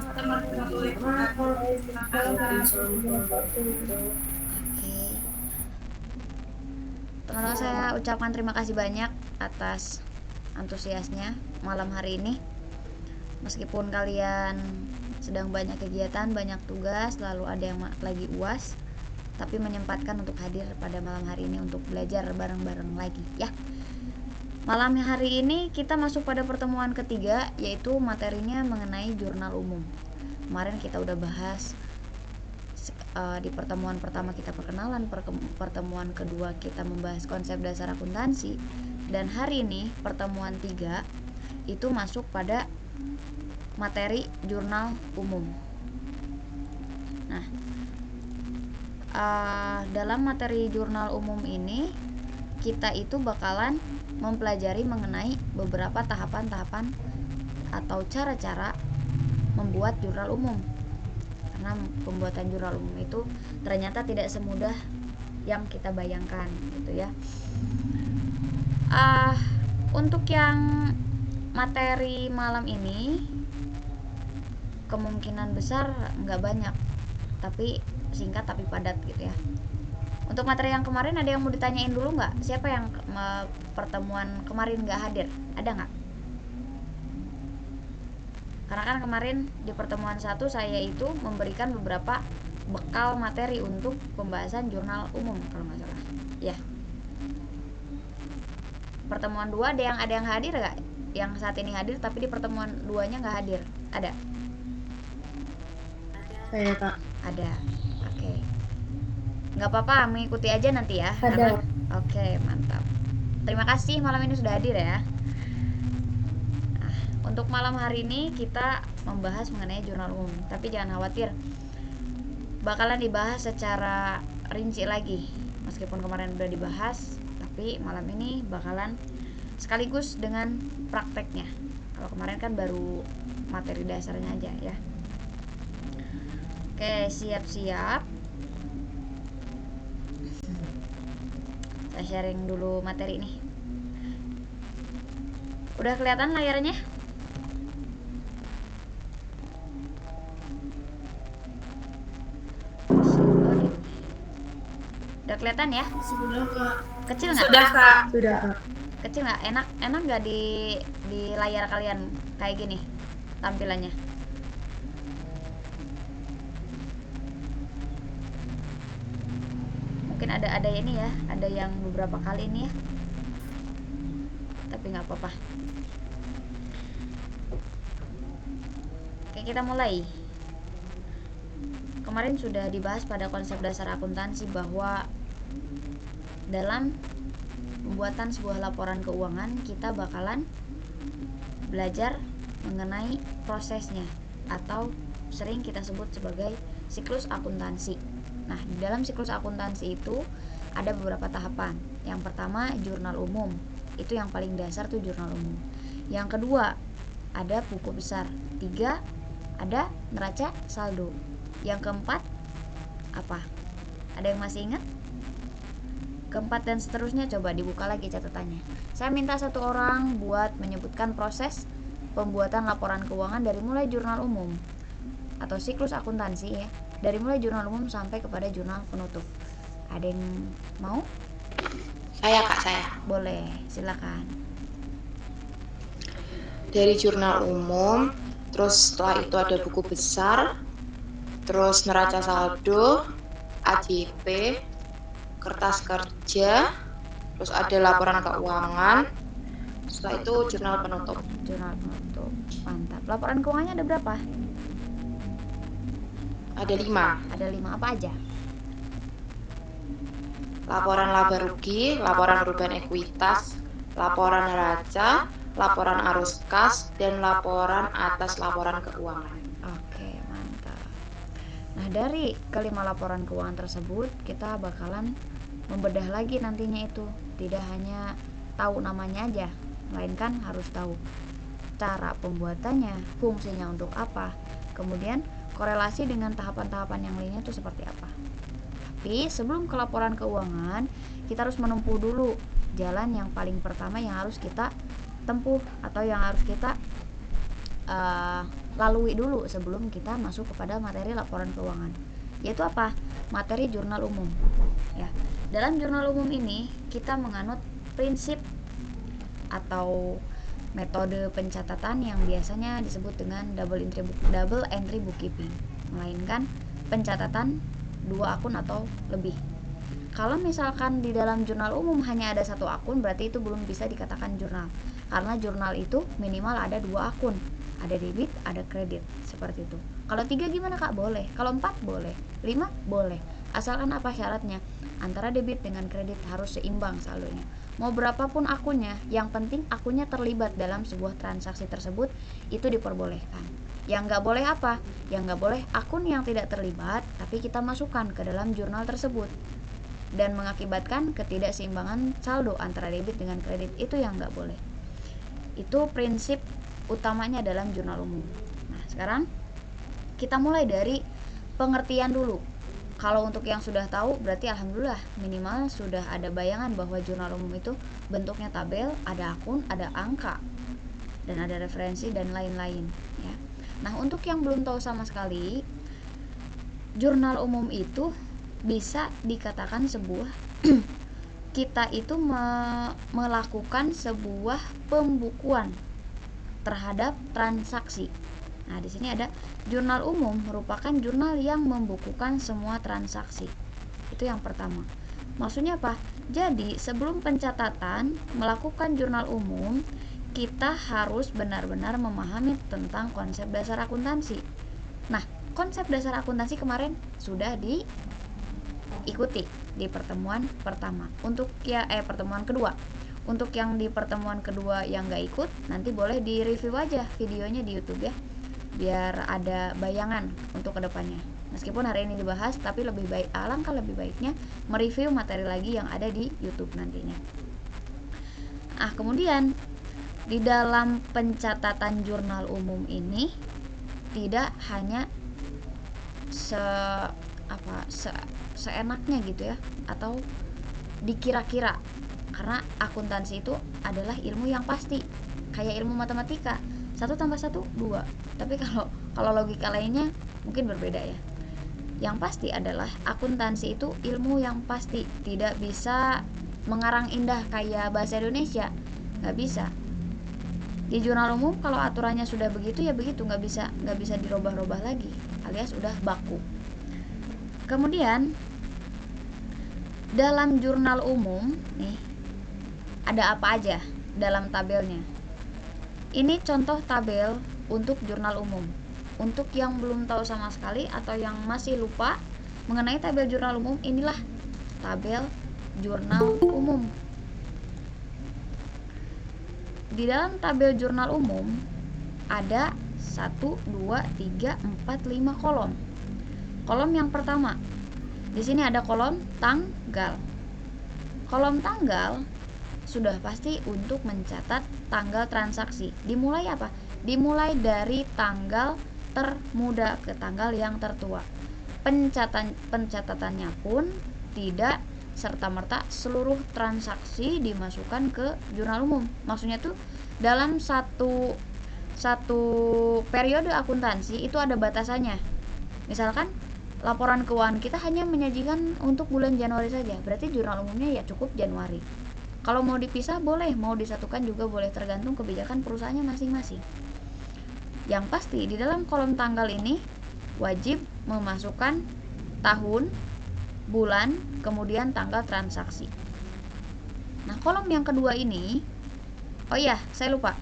Waalaikumsalam warahmatullahi wabarakatuh. Oke, teman-teman, saya ucapkan terima kasih banyak atas antusiasnya malam hari ini. Meskipun kalian sedang banyak kegiatan, banyak tugas, lalu ada yang lagi UAS, tapi menyempatkan untuk hadir pada malam hari ini untuk belajar bareng-bareng lagi ya. Malam hari ini kita masuk pada pertemuan ketiga, yaitu materinya mengenai jurnal umum. Kemarin kita udah bahas di pertemuan pertama kita perkenalan, pertemuan kedua kita membahas konsep dasar akuntansi, dan hari ini pertemuan 3 itu masuk pada materi jurnal umum. Nah, dalam materi jurnal umum ini kita itu bakalan mempelajari mengenai beberapa tahapan-tahapan atau cara-cara membuat jurnal umum. Karena pembuatan jurnal umum itu ternyata tidak semudah yang kita bayangkan gitu ya. Untuk yang materi malam ini kemungkinan besar nggak banyak, tapi singkat tapi padat gitu ya. Untuk materi yang kemarin ada yang mau ditanyain dulu nggak? Siapa yang pertemuan kemarin nggak hadir? Ada nggak? Karena kan kemarin di pertemuan 1 saya itu memberikan beberapa bekal materi untuk pembahasan jurnal umum kalau nggak salah. Ya. Pertemuan 2 ada yang hadir nggak? Yang saat ini hadir tapi di pertemuan 2-nya nggak hadir. Ada? Saya Kak. Ada. Oke. Nggak apa-apa, mengikuti aja nanti ya. Ada. Oke, mantap. Terima kasih malam ini sudah hadir ya. Nah, untuk malam hari ini kita membahas mengenai jurnal umum, tapi jangan khawatir, bakalan dibahas secara rinci lagi. Meskipun kemarin udah dibahas, tapi malam ini bakalan sekaligus dengan prakteknya. Kalau kemarin kan baru materi dasarnya aja ya. Oke, siap-siap. Saya sharing dulu materi ini. Udah kelihatan layarnya? Udah kelihatan ya? Sudah Kak. Kecil nggak? Sudah Kak. Sudah Kak. Kecil nggak? Enak nggak di layar kalian kayak gini tampilannya? Mungkin ada ini ya, ada yang beberapa kali ini ya, tapi nggak apa-apa. Oke, kita mulai. Kemarin sudah dibahas pada konsep dasar akuntansi bahwa dalam pembuatan sebuah laporan keuangan kita bakalan belajar mengenai prosesnya atau sering kita sebut sebagai siklus akuntansi. Nah, di dalam siklus akuntansi itu ada beberapa tahapan. Yang pertama, jurnal umum. Itu yang paling dasar tuh jurnal umum. Yang kedua, ada buku besar. 3, ada neraca saldo. Yang keempat, apa? Ada yang masih ingat? Keempat dan seterusnya coba dibuka lagi catatannya. Saya minta satu orang buat menyebutkan proses pembuatan laporan keuangan dari mulai jurnal umum atau siklus akuntansi ya, dari mulai jurnal umum sampai kepada jurnal penutup. Ada yang mau? Saya Kak, saya. Boleh, silakan. Dari jurnal umum, terus setelah itu ada buku besar, terus neraca saldo, AJP, kertas kerja, terus ada laporan keuangan, setelah itu jurnal penutup. Jurnal penutup, mantap. Laporan keuangannya ada berapa? Ada 5. Ada 5, apa aja? Laporan laba rugi, laporan perubahan ekuitas, laporan neraca, laporan arus kas, dan laporan atas laporan keuangan. Oke, mantap. Nah, dari kelima laporan keuangan tersebut kita bakalan membedah lagi nantinya itu. Tidak hanya tahu namanya aja, melainkan harus tahu cara pembuatannya, fungsinya untuk apa, kemudian korelasi dengan tahapan-tahapan yang lainnya itu seperti apa. Tapi sebelum ke laporan keuangan, kita harus menempuh dulu jalan yang paling pertama yang harus kita tempuh atau yang harus kita lalui dulu sebelum kita masuk kepada materi laporan keuangan, yaitu apa? Materi jurnal umum. Ya, dalam jurnal umum ini kita menganut prinsip atau metode pencatatan yang biasanya disebut dengan double entry bookkeeping, melainkan pencatatan 2 akun atau lebih. Kalau misalkan di dalam jurnal umum hanya ada 1 akun, berarti itu belum bisa dikatakan jurnal, karena jurnal itu minimal ada 2 akun, ada debit, ada kredit, seperti itu. Kalau 3 gimana Kak? Boleh. Kalau 4 boleh, 5 boleh, asalkan apa syaratnya? Antara debit dengan kredit harus seimbang saldonya. Mau berapapun akunnya, yang penting akunnya terlibat dalam sebuah transaksi tersebut, itu diperbolehkan. Yang nggak boleh apa? Yang nggak boleh akun yang tidak terlibat tapi kita masukkan ke dalam jurnal tersebut dan mengakibatkan ketidakseimbangan saldo antara debit dengan kredit, itu yang nggak boleh. Itu prinsip utamanya dalam jurnal umum. Nah, sekarang kita mulai dari pengertian dulu. Kalau untuk yang sudah tahu, berarti alhamdulillah minimal sudah ada bayangan bahwa jurnal umum itu bentuknya tabel, ada akun, ada angka, dan ada referensi dan lain-lain, ya. Nah, untuk yang belum tahu sama sekali, jurnal umum itu bisa dikatakan sebuah kita itu melakukan sebuah pembukuan terhadap transaksi. Nah, di sini ada jurnal umum merupakan jurnal yang membukukan semua transaksi. Itu yang pertama. Maksudnya apa? Jadi, sebelum pencatatan melakukan jurnal umum, kita harus benar-benar memahami tentang konsep dasar akuntansi. Nah, konsep dasar akuntansi kemarin sudah diikuti di pertemuan pertama. Pertemuan kedua. Untuk yang di pertemuan kedua yang nggak ikut, nanti boleh di review aja videonya di YouTube ya, biar ada bayangan untuk kedepannya. Meskipun hari ini dibahas, tapi alangkah lebih baiknya mereview materi lagi yang ada di YouTube nantinya. Kemudian di dalam pencatatan jurnal umum ini tidak hanya seenaknya gitu ya, atau dikira-kira, karena akuntansi itu adalah ilmu yang pasti, kayak ilmu matematika, 1 tambah 1 2. Tapi kalau logika lainnya mungkin berbeda ya. Yang pasti adalah akuntansi itu ilmu yang pasti, tidak bisa mengarang indah kayak bahasa Indonesia, nggak bisa. Di jurnal umum kalau aturannya sudah begitu ya begitu, nggak bisa dirubah-rubah lagi, alias udah baku. Kemudian dalam jurnal umum nih ada apa aja dalam tabelnya. Ini contoh tabel untuk jurnal umum. Untuk yang belum tahu sama sekali atau yang masih lupa mengenai tabel jurnal umum, inilah tabel jurnal umum. Di dalam tabel jurnal umum ada 1, 2, 3, 4, 5 kolom. Kolom yang pertama, di sini ada kolom tanggal. Kolom tanggal sudah pasti untuk mencatat tanggal transaksi. Dimulai apa? Dimulai dari tanggal termuda ke tanggal yang tertua. Pencatatannya pun tidak serta-merta seluruh transaksi dimasukkan ke jurnal umum. Maksudnya tuh dalam satu periode akuntansi itu ada batasannya. Misalkan laporan keuangan kita hanya menyajikan untuk bulan Januari saja, berarti jurnal umumnya ya cukup Januari. Kalau mau dipisah boleh, mau disatukan juga boleh, tergantung kebijakan perusahaannya masing-masing. Yang pasti di dalam kolom tanggal ini wajib memasukkan tahun, bulan, kemudian tanggal transaksi. Nah, kolom yang kedua ini, oh iya, saya lupa.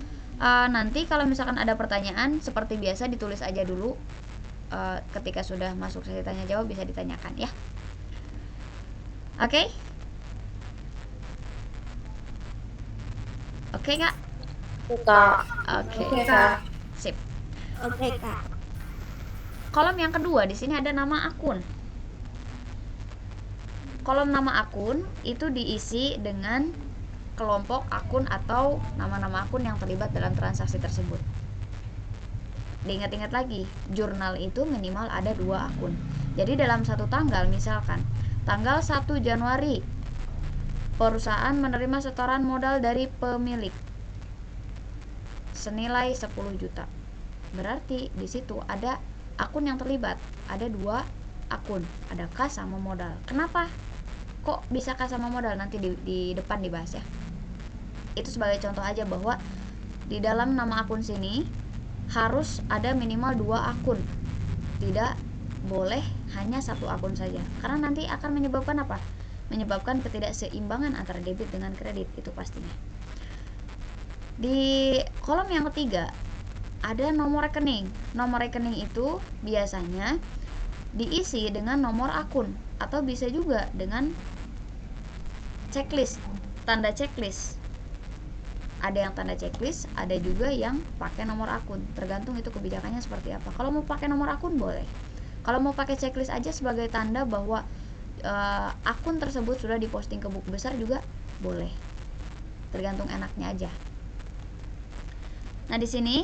Nanti kalau misalkan ada pertanyaan, seperti biasa ditulis aja dulu. Ketika sudah masuk sesi tanya jawab bisa ditanyakan ya. Oke? Oke, Kak? Oke, Kak. Sip. Oke, Kak. Kolom yang kedua di sini ada nama akun. Kolom nama akun itu diisi dengan kelompok akun atau nama-nama akun yang terlibat dalam transaksi tersebut. Diingat-ingat lagi, jurnal itu minimal ada 2 akun. Jadi dalam satu tanggal, misalkan tanggal 1 Januari perusahaan menerima setoran modal dari pemilik senilai 10 juta. Berarti di situ ada akun yang terlibat, ada 2 akun, ada kas sama modal. Kenapa kok bisa kas sama modal? Nanti di depan dibahas ya. Itu sebagai contoh aja bahwa di dalam nama akun sini harus ada minimal 2 akun, tidak boleh hanya 1 akun saja, karena nanti akan menyebabkan apa? Menyebabkan ketidakseimbangan antara debit dengan kredit, itu pastinya. Di kolom yang ketiga ada nomor rekening. Nomor rekening itu biasanya diisi dengan nomor akun atau bisa juga dengan checklist, tanda checklist. Ada yang tanda checklist, ada juga yang pakai nomor akun, tergantung itu kebijakannya seperti apa. Kalau mau pakai nomor akun boleh, kalau mau pakai checklist aja sebagai tanda bahwa akun tersebut sudah diposting ke buku besar juga boleh, tergantung enaknya aja. Nah, di sini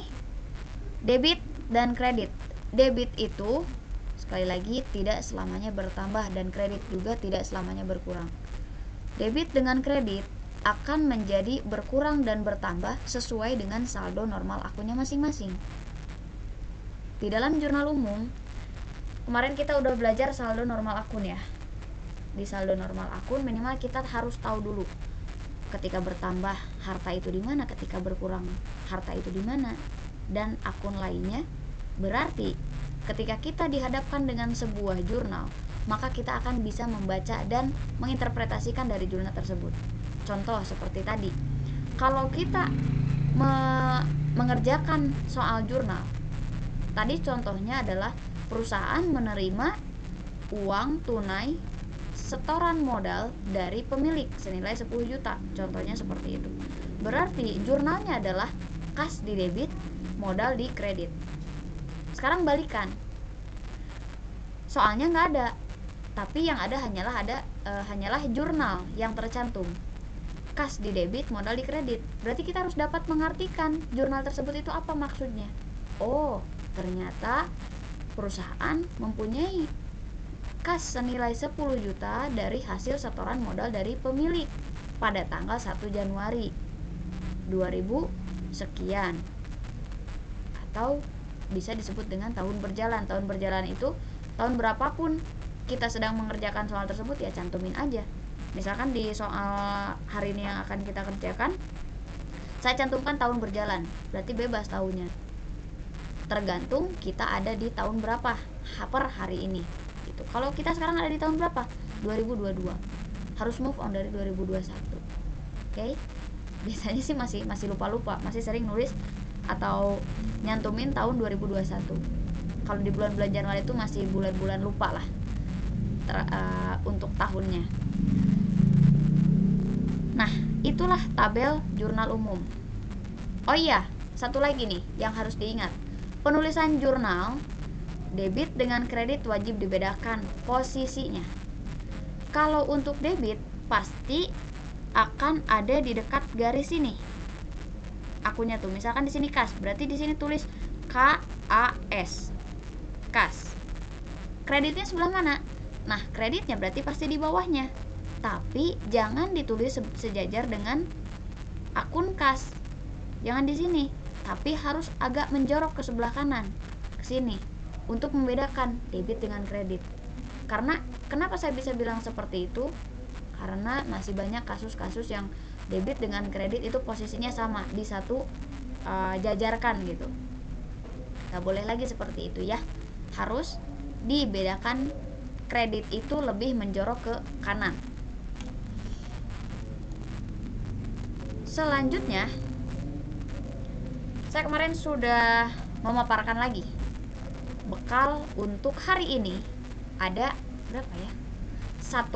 debit dan kredit. Debit itu sekali lagi tidak selamanya bertambah dan kredit juga tidak selamanya berkurang. Debit dengan kredit akan menjadi berkurang dan bertambah sesuai dengan saldo normal akunnya masing-masing. Di dalam jurnal umum, kemarin kita udah belajar saldo normal akun ya. Di saldo normal akun minimal kita harus tahu dulu ketika bertambah harta itu di mana, ketika berkurang harta itu di mana, dan akun lainnya. Berarti ketika kita dihadapkan dengan sebuah jurnal, maka kita akan bisa membaca dan menginterpretasikan dari jurnal tersebut. Contoh seperti tadi, kalau kita mengerjakan soal jurnal, tadi contohnya adalah perusahaan menerima uang tunai setoran modal dari pemilik senilai 10 juta. Contohnya seperti itu. Berarti jurnalnya adalah kas di debit, modal di kredit. Sekarang balikan. Soalnya nggak ada, tapi yang ada hanyalah jurnal yang tercantum. Kas di debit, modal di kredit. Berarti kita harus dapat mengartikan jurnal tersebut itu apa maksudnya. Oh, ternyata perusahaan mempunyai kas senilai 10 juta dari hasil setoran modal dari pemilik pada tanggal 1 Januari 2000 sekian, atau bisa disebut dengan tahun berjalan. Tahun berjalan itu tahun berapapun kita sedang mengerjakan soal tersebut ya cantumin aja. Misalkan di soal hari ini yang akan kita kerjakan, saya cantumkan tahun berjalan, berarti bebas tahunnya, tergantung kita ada di tahun berapa per hari ini gitu. Kalau kita sekarang ada di tahun berapa? 2022. Harus move on dari 2021. Oke? Biasanya sih masih lupa-lupa, masih sering nulis atau nyantumin tahun 2021. Kalau di bulan-bulan Januari itu masih bulan-bulan lupa lah untuk tahunnya. Nah, itulah tabel jurnal umum. Oh iya, satu lagi nih yang harus diingat. Penulisan jurnal debit dengan kredit wajib dibedakan posisinya. Kalau untuk debit pasti akan ada di dekat garis ini. Akunnya tuh, misalkan di sini kas, berarti di sini tulis KAS. Kas. Kreditnya sebelah mana? Nah, kreditnya berarti pasti di bawahnya. Tapi jangan ditulis sejajar dengan akun kas. Jangan di sini, tapi harus agak menjorok ke sebelah kanan, ke sini. Untuk membedakan debit dengan kredit. Karena kenapa saya bisa bilang seperti itu? Karena masih banyak kasus-kasus yang debit dengan kredit itu posisinya sama di satu jajarkan gitu. Gak boleh lagi seperti itu ya. Harus dibedakan, kredit itu lebih menjorok ke kanan. Selanjutnya, saya kemarin sudah memaparkan lagi bekal untuk hari ini. Ada berapa ya? 1,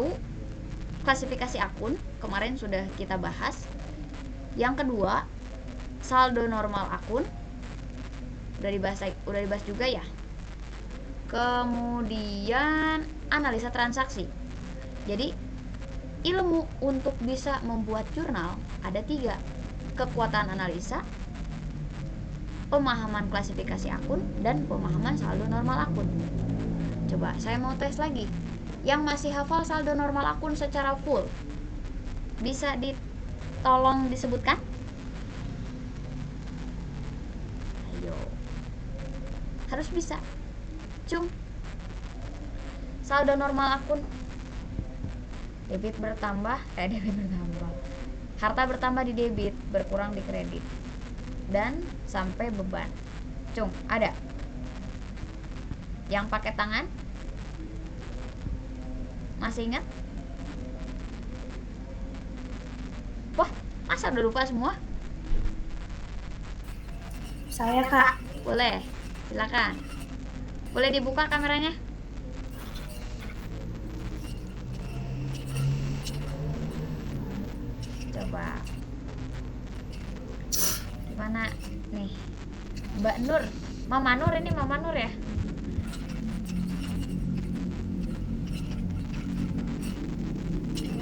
klasifikasi akun, kemarin sudah kita bahas. Yang kedua, saldo normal akun, udah dibahas juga ya. Kemudian analisa transaksi. Jadi ilmu untuk bisa membuat jurnal ada 3: kekuatan analisa, pemahaman klasifikasi akun, dan pemahaman saldo normal akun. Coba saya mau tes lagi. Yang masih hafal saldo normal akun secara full, bisa tolong disebutkan? Ayo. harus bisa. Cung, saldo normal akun debit bertambah, harta bertambah di debit, berkurang di kredit, dan sampai beban. Cung, ada yang pakai tangan? Masih ingat? Wah, masa udah lupa semua? Saya, Kak. Boleh, silakan. Boleh dibuka kameranya? Coba. Gimana nih? Mbak Nur, Mama Nur, ini Mama Nur ya?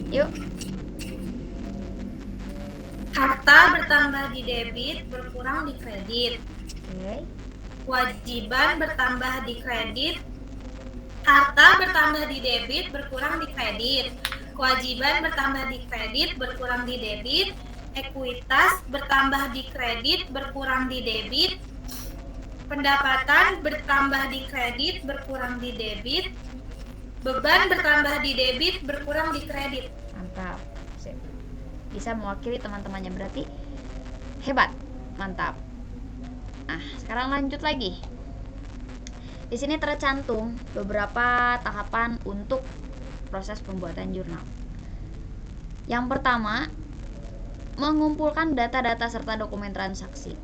Yuk. Harta bertambah di debit, berkurang di kredit. Oke. Kewajiban bertambah di kredit. Harta bertambah di debit, berkurang di kredit. Kewajiban bertambah di kredit, berkurang di debit. Ekuitas bertambah di kredit, berkurang di debit. Pendapatan bertambah di kredit, berkurang di debit. Beban bertambah di debit, berkurang di kredit. Mantap. Sip. Bisa mewakili teman-temannya, berarti hebat. Mantap. Nah, sekarang lanjut lagi. Di sini tercantum beberapa tahapan untuk proses pembuatan jurnal. Yang pertama, mengumpulkan data-data serta dokumen transaksi.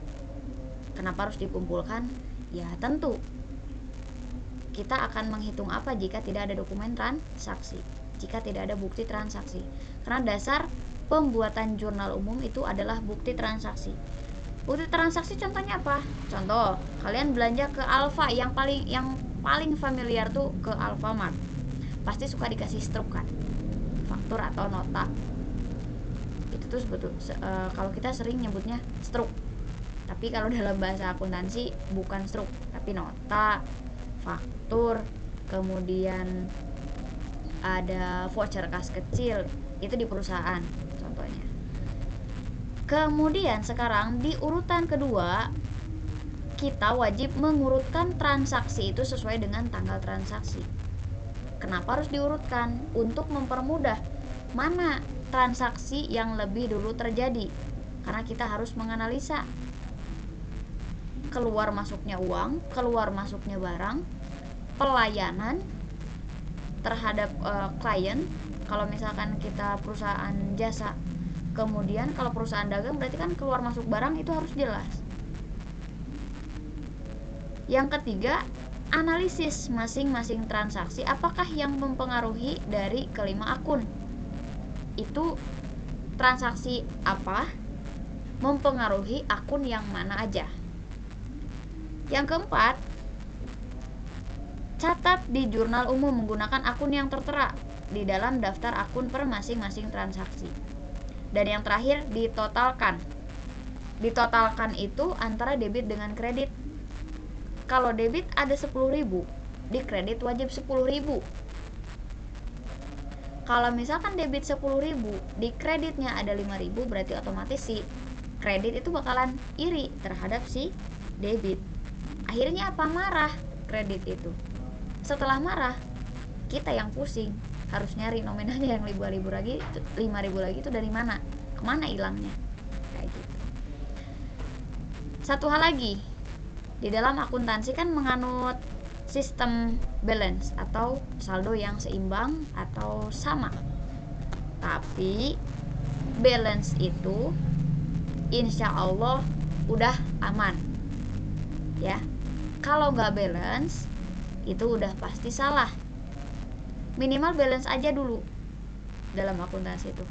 Kenapa harus dikumpulkan? Ya, tentu kita akan menghitung apa jika tidak ada dokumen transaksi, jika tidak ada bukti transaksi. Karena dasar pembuatan jurnal umum itu adalah bukti transaksi. Bukti transaksi contohnya apa? Contoh, kalian belanja ke Alfa, yang paling familiar tuh ke Alfamart. Pasti suka dikasih struk kan? Faktur atau nota. Itu tuh kalau kita sering nyebutnya struk. Tapi kalau dalam bahasa akuntansi bukan struk, tapi nota, faktur, kemudian ada voucher kas kecil, itu di perusahaan contohnya. Kemudian sekarang di urutan kedua, kita wajib mengurutkan transaksi itu sesuai dengan tanggal transaksi. Kenapa harus diurutkan? Untuk mempermudah mana transaksi yang lebih dulu terjadi. Karena kita harus menganalisa keluar masuknya uang, keluar masuknya barang, pelayanan terhadap klien. Kalau misalkan kita perusahaan jasa, kemudian kalau perusahaan dagang berarti kan keluar masuk barang itu harus jelas. Yang ketiga, analisis masing-masing transaksi, apakah yang mempengaruhi dari kelima akun. Itu transaksi apa mempengaruhi akun yang mana aja. Yang keempat, catat di jurnal umum menggunakan akun yang tertera di dalam daftar akun per masing-masing transaksi. Dan yang terakhir, ditotalkan. Ditotalkan itu antara debit dengan kredit. Kalau debit ada 10.000, di kredit wajib 10.000. Kalau misalkan debit 10.000, di kreditnya ada 5.000, berarti otomatis si kredit itu bakalan iri terhadap si debit. Akhirnya apa? Marah kredit itu. Setelah marah, kita yang pusing, harus nyari nominalnya yang 5.000 lagi itu dari mana? Kemana hilangnya? Kayak gitu. Satu hal lagi, di dalam akuntansi kan menganut sistem balance atau saldo yang seimbang atau sama. Tapi balance itu insya Allah udah aman ya. Kalau nggak balance itu udah pasti salah. Minimal balance aja dulu dalam akuntansi itu.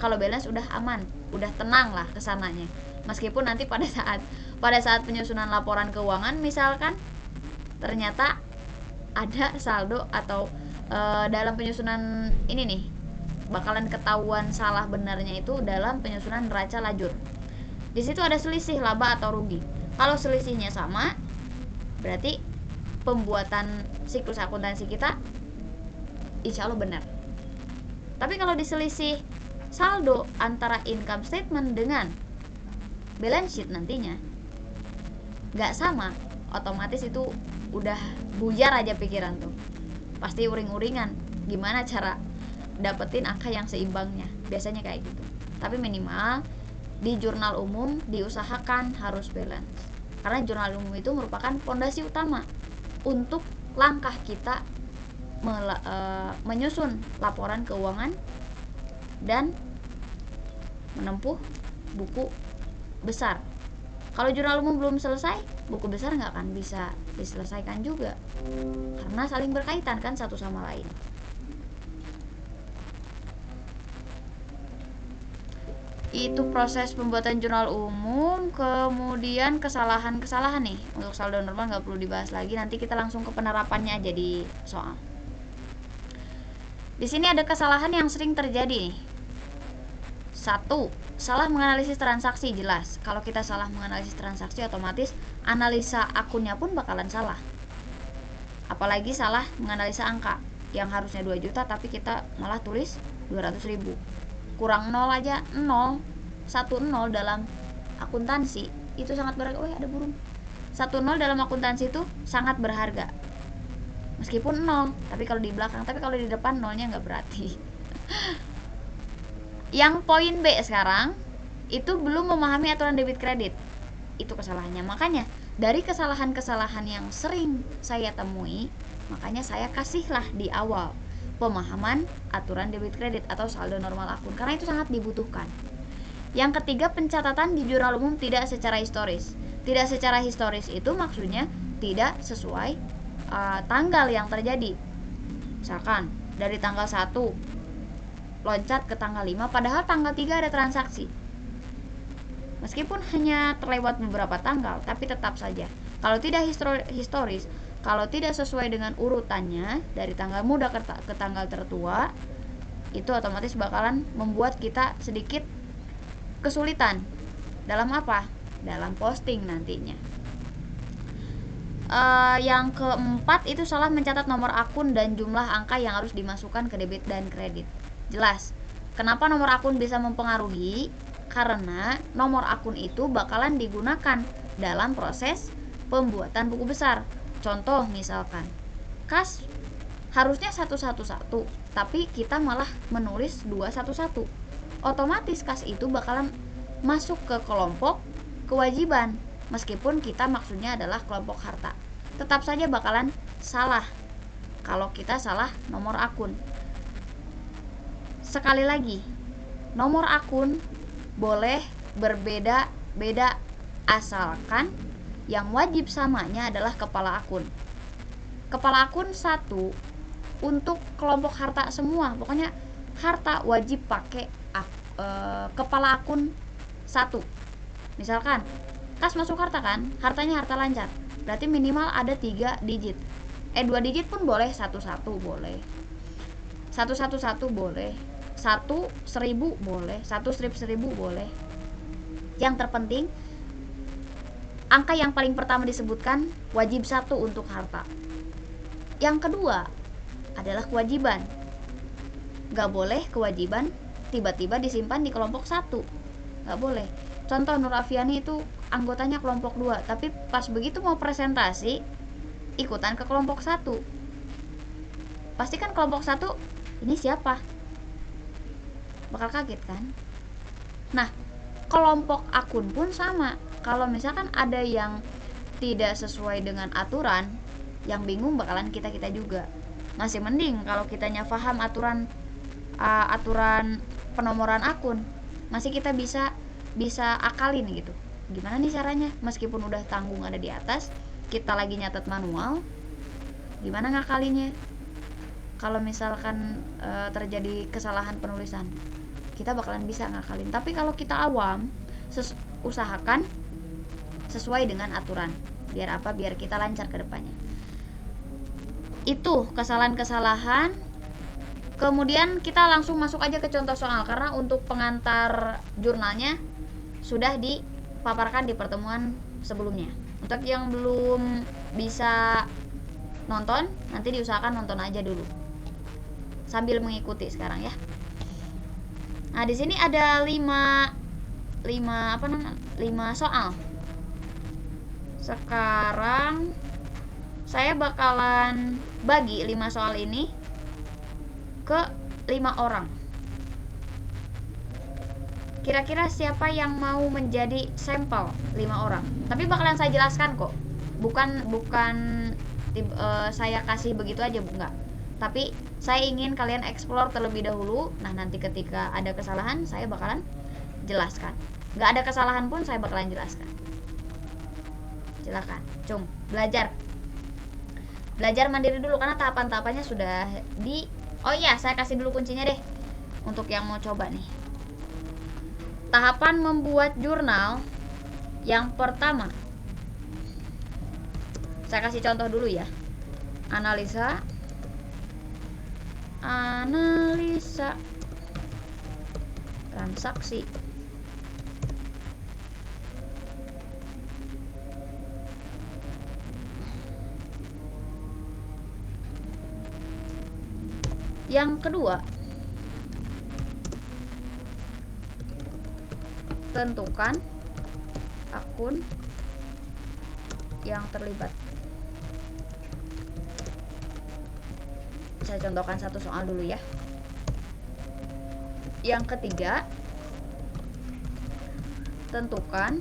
Kalau balance udah aman, udah tenang lah kesananya. Meskipun nanti pada saat penyusunan laporan keuangan misalkan ternyata ada saldo atau dalam penyusunan ini nih bakalan ketahuan salah benarnya itu dalam penyusunan neraca lajur. Di situ ada selisih laba atau rugi. Kalau selisihnya sama, berarti pembuatan siklus akuntansi kita insya Allah benar. Tapi kalau diselisih saldo antara income statement dengan balance sheet nantinya nggak sama, otomatis itu udah buyar aja pikiran tuh, pasti uring-uringan gimana cara dapetin angka yang seimbangnya, biasanya kayak gitu. Tapi minimal di jurnal umum diusahakan harus balance, karena jurnal umum itu merupakan fondasi utama untuk langkah kita menyusun laporan keuangan dan menempuh buku besar. Kalau jurnal umum belum selesai, buku besar nggak akan bisa diselesaikan juga, karena saling berkaitan kan satu sama lain. Itu proses pembuatan jurnal umum. Kemudian kesalahan-kesalahan nih, untuk saldo normal nggak perlu dibahas lagi, nanti kita langsung ke penerapannya aja di soal. Di sini ada kesalahan yang sering terjadi nih. 1. Salah menganalisis transaksi. Jelas, kalau kita salah menganalisis transaksi, otomatis analisa akunnya pun bakalan salah. Apalagi salah menganalisa angka, yang harusnya 2 juta tapi kita malah tulis 200.000. Kurang 0 aja, 0. 1 0 dalam akuntansi itu sangat berharga. Ada burung. 1 0 dalam akuntansi itu sangat berharga. Meskipun 0, tapi kalau di belakang, tapi kalau di depan 0-nya nggak berarti. Yang poin B sekarang itu belum memahami aturan debit kredit. Itu kesalahannya. Makanya dari kesalahan-kesalahan yang sering saya temui, makanya saya kasihlah di awal pemahaman aturan debit kredit atau saldo normal akun, karena itu sangat dibutuhkan. Yang ketiga, pencatatan di jurnal umum tidak secara historis. Tidak secara historis itu maksudnya tidak sesuai tanggal yang terjadi. Misalkan dari tanggal 1 loncat ke tanggal 5, padahal tanggal 3 ada transaksi. Meskipun hanya terlewat beberapa tanggal, tapi tetap saja kalau tidak historis, kalau tidak sesuai dengan urutannya dari tanggal muda ke tanggal tertua, itu otomatis bakalan membuat kita sedikit kesulitan dalam apa? Dalam posting nantinya. Yang keempat itu salah mencatat nomor akun dan jumlah angka yang harus dimasukkan ke debit dan kredit. Jelas, kenapa nomor akun bisa mempengaruhi? Karena nomor akun itu bakalan digunakan dalam proses pembuatan buku besar. Contoh misalkan, kas harusnya 111, tapi kita malah menulis 211. Otomatis kas itu bakalan masuk ke kelompok kewajiban, meskipun kita maksudnya adalah kelompok harta. Tetap saja bakalan salah kalau kita salah nomor akun. Sekali lagi, nomor akun boleh berbeda-beda asalkan yang wajib samanya adalah kepala akun. Kepala akun 1 untuk kelompok harta semua. Pokoknya harta wajib pakai kepala akun 1. Misalkan kas masuk harta kan, hartanya harta lancar, berarti minimal ada 3 digit. 2 digit pun boleh, 11 boleh, 111 boleh, 1.1000 boleh, 1.1000 boleh. Yang terpenting angka yang paling pertama disebutkan wajib 1 untuk harta. Yang kedua adalah kewajiban. Gak boleh kewajiban tiba-tiba disimpan di kelompok 1, gak boleh. Contoh, Nur Afiani itu anggotanya kelompok 2, tapi pas begitu mau presentasi ikutan ke kelompok 1. Pasti kan kelompok 1 ini siapa? Bakal kaget kan? Nah, kelompok akun pun sama. Kalau misalkan ada yang tidak sesuai dengan aturan, yang bingung bakalan kita juga. Masih mending kalau kitanya paham aturan penomoran akun, masih kita bisa akalin gitu. Gimana nih caranya? Meskipun udah tanggung ada di atas, kita lagi nyatet manual, gimana ngakalinnya? Kalau misalkan terjadi kesalahan penulisan, kita bakalan bisa ngakalin. Tapi kalau kita awam, usahakan sesuai dengan aturan. Biar apa? Biar kita lancar ke depannya. Itu kesalahan-kesalahan. Kemudian kita langsung masuk aja ke contoh soal, karena untuk pengantar jurnalnya sudah dipaparkan di pertemuan sebelumnya. Untuk yang belum bisa nonton, nanti diusahakan nonton aja dulu sambil mengikuti sekarang ya. Nah, di sini ada 5 soal. Sekarang saya bakalan bagi 5 soal ini ke 5 orang. Kira-kira siapa yang mau menjadi sampel 5 orang? Tapi bakalan saya jelaskan kok. Bukan saya kasih begitu aja, enggak. Tapi saya ingin kalian explore terlebih dahulu. Nah, nanti ketika ada kesalahan saya bakalan jelaskan. Nggak ada kesalahan pun saya bakalan jelaskan. Silakan, Cung, belajar mandiri dulu karena tahapan-tahapannya sudah oh iya, saya kasih dulu kuncinya deh untuk yang mau coba nih. Tahapan membuat jurnal yang pertama, saya kasih contoh dulu ya. Analisa transaksi. Yang kedua, tentukan akun yang terlibat. Saya contohkan satu soal dulu ya. Yang ketiga, tentukan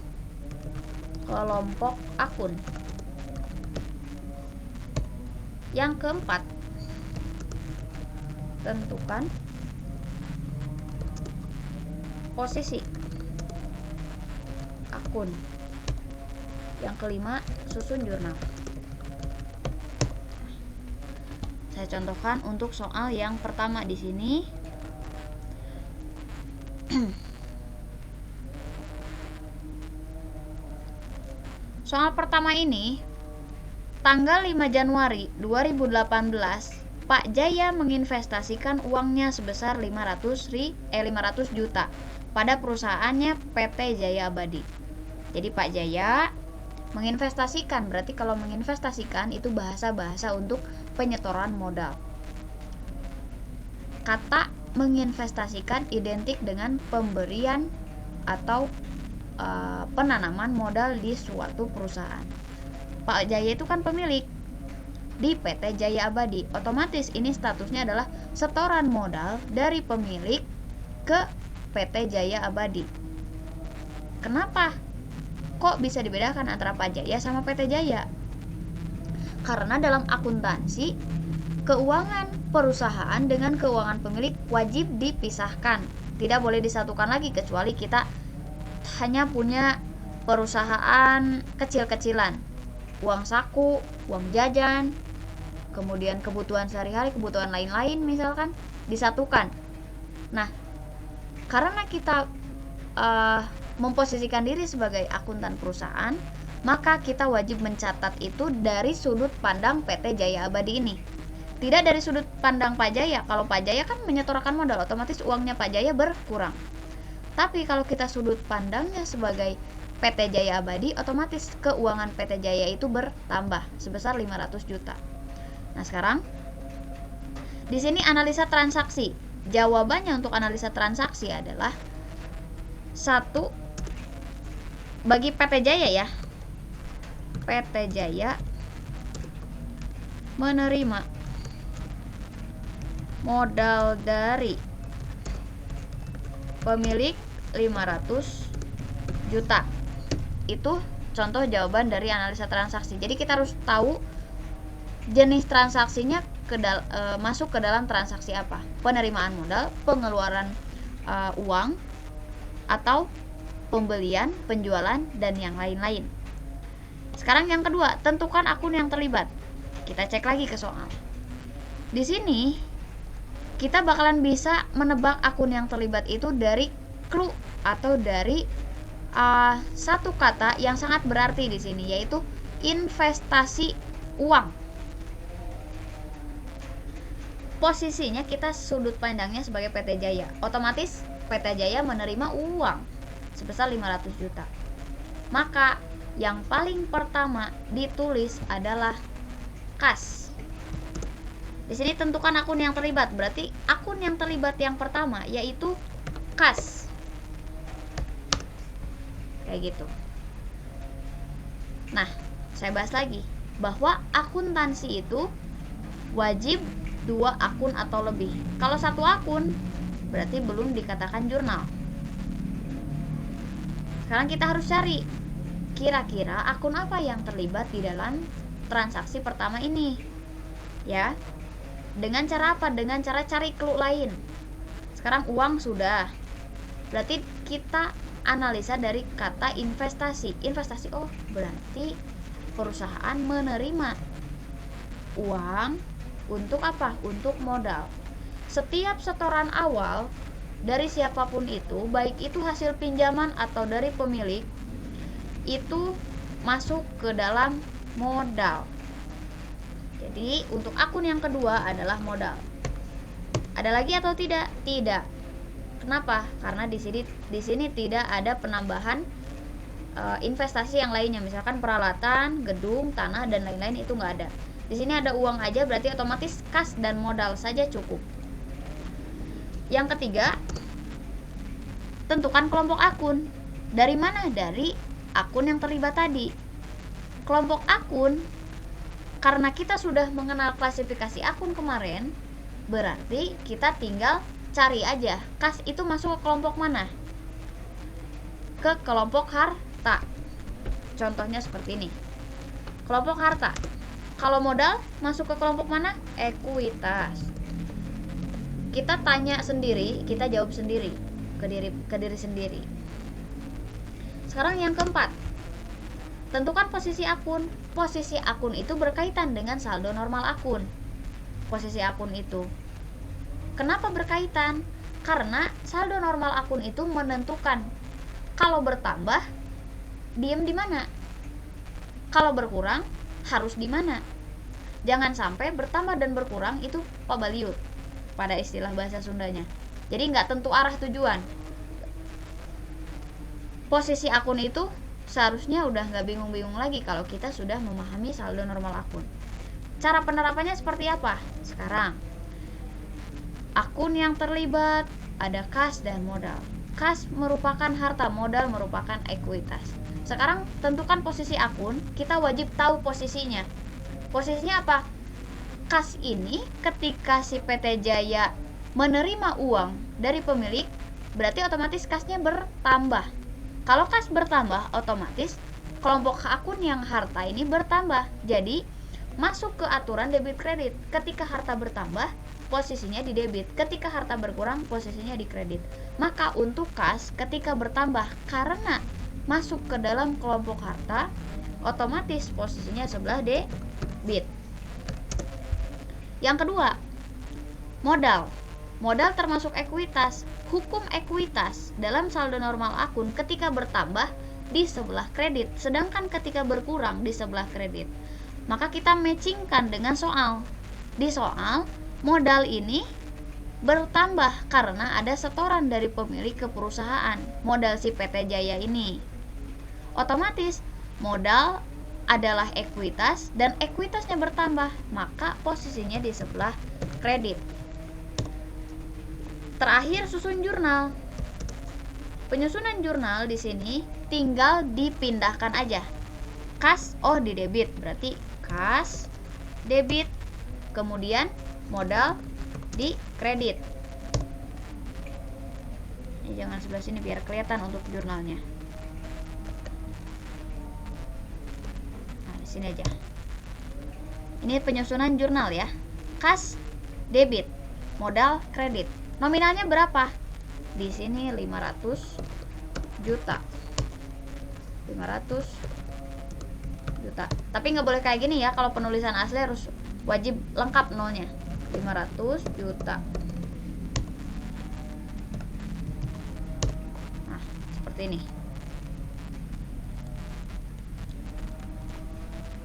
kelompok akun. Yang keempat, tentukan posisi akun. Yang kelima, susun jurnal. Saya contohkan untuk soal yang pertama di sini. Soal pertama ini, tanggal 5 Januari 2018, Pak Jaya menginvestasikan uangnya sebesar 500 juta pada perusahaannya PT Jaya Abadi. Jadi Pak Jaya menginvestasikan, berarti kalau menginvestasikan itu bahasa-bahasa untuk penyetoran modal. Kata menginvestasikan identik dengan pemberian atau penanaman modal di suatu perusahaan. Pak Jaya itu kan pemilik di PT Jaya Abadi, otomatis ini statusnya adalah setoran modal dari pemilik ke PT Jaya Abadi. Kenapa kok bisa dibedakan antara Pak Jaya sama PT Jaya? Karena dalam akuntansi, keuangan perusahaan dengan keuangan pemilik wajib dipisahkan, tidak boleh disatukan lagi kecuali kita hanya punya perusahaan kecil-kecilan, uang saku, uang jajan, kemudian kebutuhan sehari-hari, kebutuhan lain-lain misalkan disatukan. Nah, karena kita memposisikan diri sebagai akuntan perusahaan, maka kita wajib mencatat itu dari sudut pandang PT Jaya Abadi ini, tidak dari sudut pandang Pak Jaya. Kalau Pak Jaya kan menyetorkan modal, otomatis uangnya Pak Jaya berkurang. Tapi kalau kita sudut pandangnya sebagai PT Jaya Abadi, otomatis keuangan PT Jaya itu bertambah sebesar 500 juta. Nah, sekarang di sini analisa transaksi. Jawabannya untuk analisa transaksi adalah 1 bagi PT Jaya ya. PT Jaya menerima modal dari pemilik 500 juta. Itu contoh jawaban dari analisa transaksi. Jadi kita harus tahu jenis transaksinya masuk ke dalam transaksi apa. Penerimaan modal, pengeluaran uang, atau pembelian, penjualan, dan yang lain-lain. Sekarang yang kedua, tentukan akun yang terlibat. Kita cek lagi ke soal. Di sini kita bakalan bisa menebak akun yang terlibat itu dari clue atau dari satu kata yang sangat berarti di sini, yaitu investasi uang. Posisinya kita sudut pandangnya sebagai PT Jaya. Otomatis PT Jaya menerima uang sebesar 500 juta. Maka yang paling pertama ditulis adalah kas. Di sini tentukan akun yang terlibat, berarti akun yang terlibat yang pertama yaitu kas. Kayak gitu. Nah, saya bahas lagi bahwa akuntansi itu wajib 2 akun atau lebih. Kalau 1 akun berarti belum dikatakan jurnal. Sekarang kita harus cari kira-kira akun apa yang terlibat di dalam transaksi pertama ini. Ya. Dengan cara apa? Dengan cara cari clue lain. Sekarang uang sudah. Berarti kita analisa dari kata investasi. Investasi, oh berarti perusahaan menerima uang untuk apa? Untuk modal. Setiap setoran awal dari siapapun itu, baik itu hasil pinjaman atau dari pemilik, itu masuk ke dalam modal. Jadi untuk akun yang kedua adalah modal. Ada lagi atau tidak? Tidak. Kenapa? Karena di sini tidak ada penambahan investasi yang lainnya, misalkan peralatan, gedung, tanah dan lain-lain, itu nggak ada. Di sini ada uang aja, berarti otomatis kas dan modal saja cukup. Yang ketiga, tentukan kelompok akun. Dari mana? Dari akun yang terlibat tadi. Kelompok akun, karena kita sudah mengenal klasifikasi akun kemarin, berarti kita tinggal cari aja kas itu masuk ke kelompok mana. Ke kelompok harta. Contohnya seperti ini. Kelompok harta. Kalau modal masuk ke kelompok mana? Ekuitas. Kita tanya sendiri, kita jawab sendiri ke diri sendiri. Sekarang yang keempat, tentukan posisi akun. Posisi akun itu berkaitan dengan saldo normal akun. Posisi akun itu. Kenapa berkaitan? Karena saldo normal akun itu menentukan kalau bertambah diem di mana. Kalau berkurang harus di mana. Jangan sampai bertambah dan berkurang itu pabaliut pada istilah bahasa Sundanya. Jadi nggak tentu arah tujuan. Posisi akun itu seharusnya udah nggak bingung-bingung lagi kalau kita sudah memahami saldo normal akun. Cara penerapannya seperti apa? Sekarang, akun yang terlibat ada kas dan modal. Kas merupakan harta, modal merupakan ekuitas. Sekarang tentukan posisi akun, kita wajib tahu posisinya. Posisinya apa? Kas ini ketika si PT Jaya menerima uang dari pemilik, berarti otomatis kasnya bertambah. Kalau kas bertambah, otomatis kelompok akun yang harta ini bertambah. Jadi masuk ke aturan debit kredit. Ketika harta bertambah, posisinya di debit. Ketika harta berkurang, posisinya di kredit. Maka untuk kas ketika bertambah karena masuk ke dalam kelompok harta, otomatis posisinya sebelah debit. Yang kedua, modal. Modal termasuk ekuitas. Hukum ekuitas dalam saldo normal akun ketika bertambah di sebelah kredit, sedangkan ketika berkurang di sebelah kredit. Maka kita matchingkan dengan soal. Di soal, modal ini bertambah karena ada setoran dari pemilik ke perusahaan, modal si PT Jaya ini. Otomatis modal adalah ekuitas dan ekuitasnya bertambah, maka posisinya di sebelah kredit. Terakhir, susun jurnal. Penyusunan jurnal di sini tinggal dipindahkan aja. Kas, oh di debit, berarti kas, debit, kemudian modal di kredit. Ini jangan sebelah sini biar kelihatan untuk jurnalnya. Nah, di sini aja. Ini penyusunan jurnal ya. Kas, debit, modal, kredit. Nominalnya berapa? Di sini 500 juta. 500 juta. Tapi nggak boleh kayak gini ya. Kalau penulisan asli harus wajib lengkap nolnya. 500 juta. Nah, seperti ini.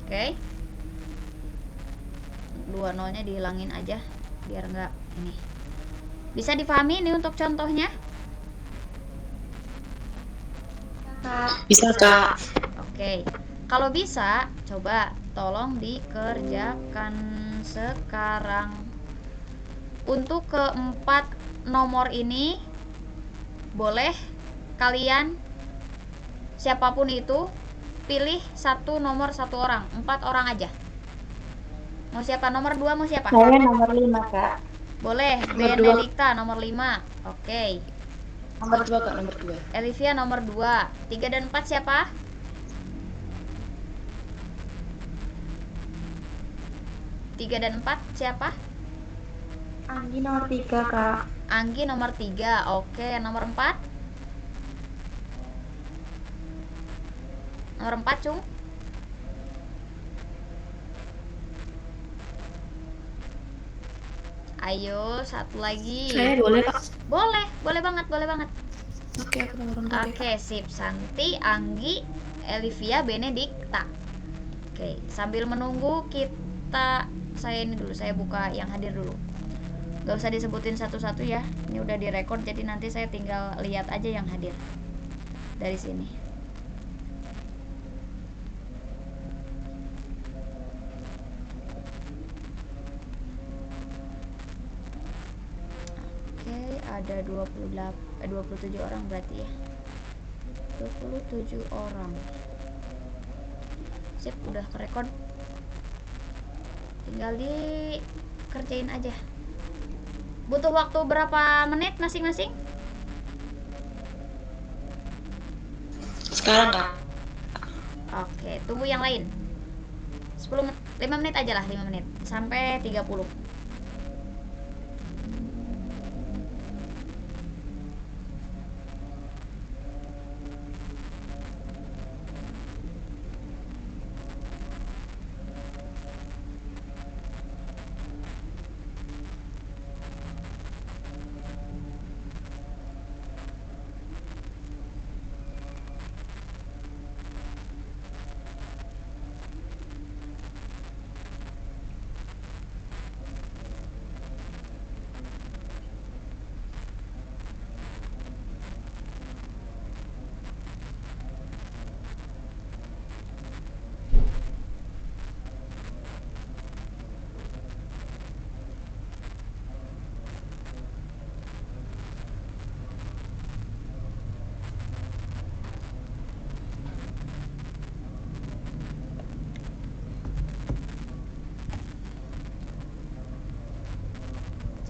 Oke. Dua nolnya dihilangin aja biar nggak ini. Bisa dipahami ini untuk contohnya? Bisa, Kak. Oke. Kalau bisa, coba tolong dikerjakan sekarang. Untuk keempat nomor ini, boleh kalian siapapun itu pilih satu nomor satu orang, 4 orang aja. Mau siapa? Nomor 2 mau siapa? Saya nomor 5, Kak. Boleh, Nomor dua. Benedikta nomor 5. Oke. Nomor 2 Kak, nomor 2. Elivia nomor 2. 3 dan 4 siapa? Tiga dan 4 siapa? Anggi nomor 3, Kak. Anggi nomor 3. Oke, nomor 4? Nomor 4, Cung. Ayo, satu lagi. Saya boleh Kak? Boleh banget, boleh banget. Oke, aku nomor 4. Oke, sip. Santi, Anggi, Elivia, Benedikta. Oke, sambil menunggu saya ini dulu, saya buka yang hadir dulu. Gak usah disebutin satu-satu ya. Ini udah direkord, jadi nanti saya tinggal lihat aja yang hadir dari sini. Oke, ada 27 orang berarti ya. 27 orang. Sip, udah kerekord. Tinggal dikerjain aja. Butuh waktu berapa menit masing-masing? Sekarang Kak. Oke, tunggu yang lain. 5 menit aja lah, 5 menit sampai 30.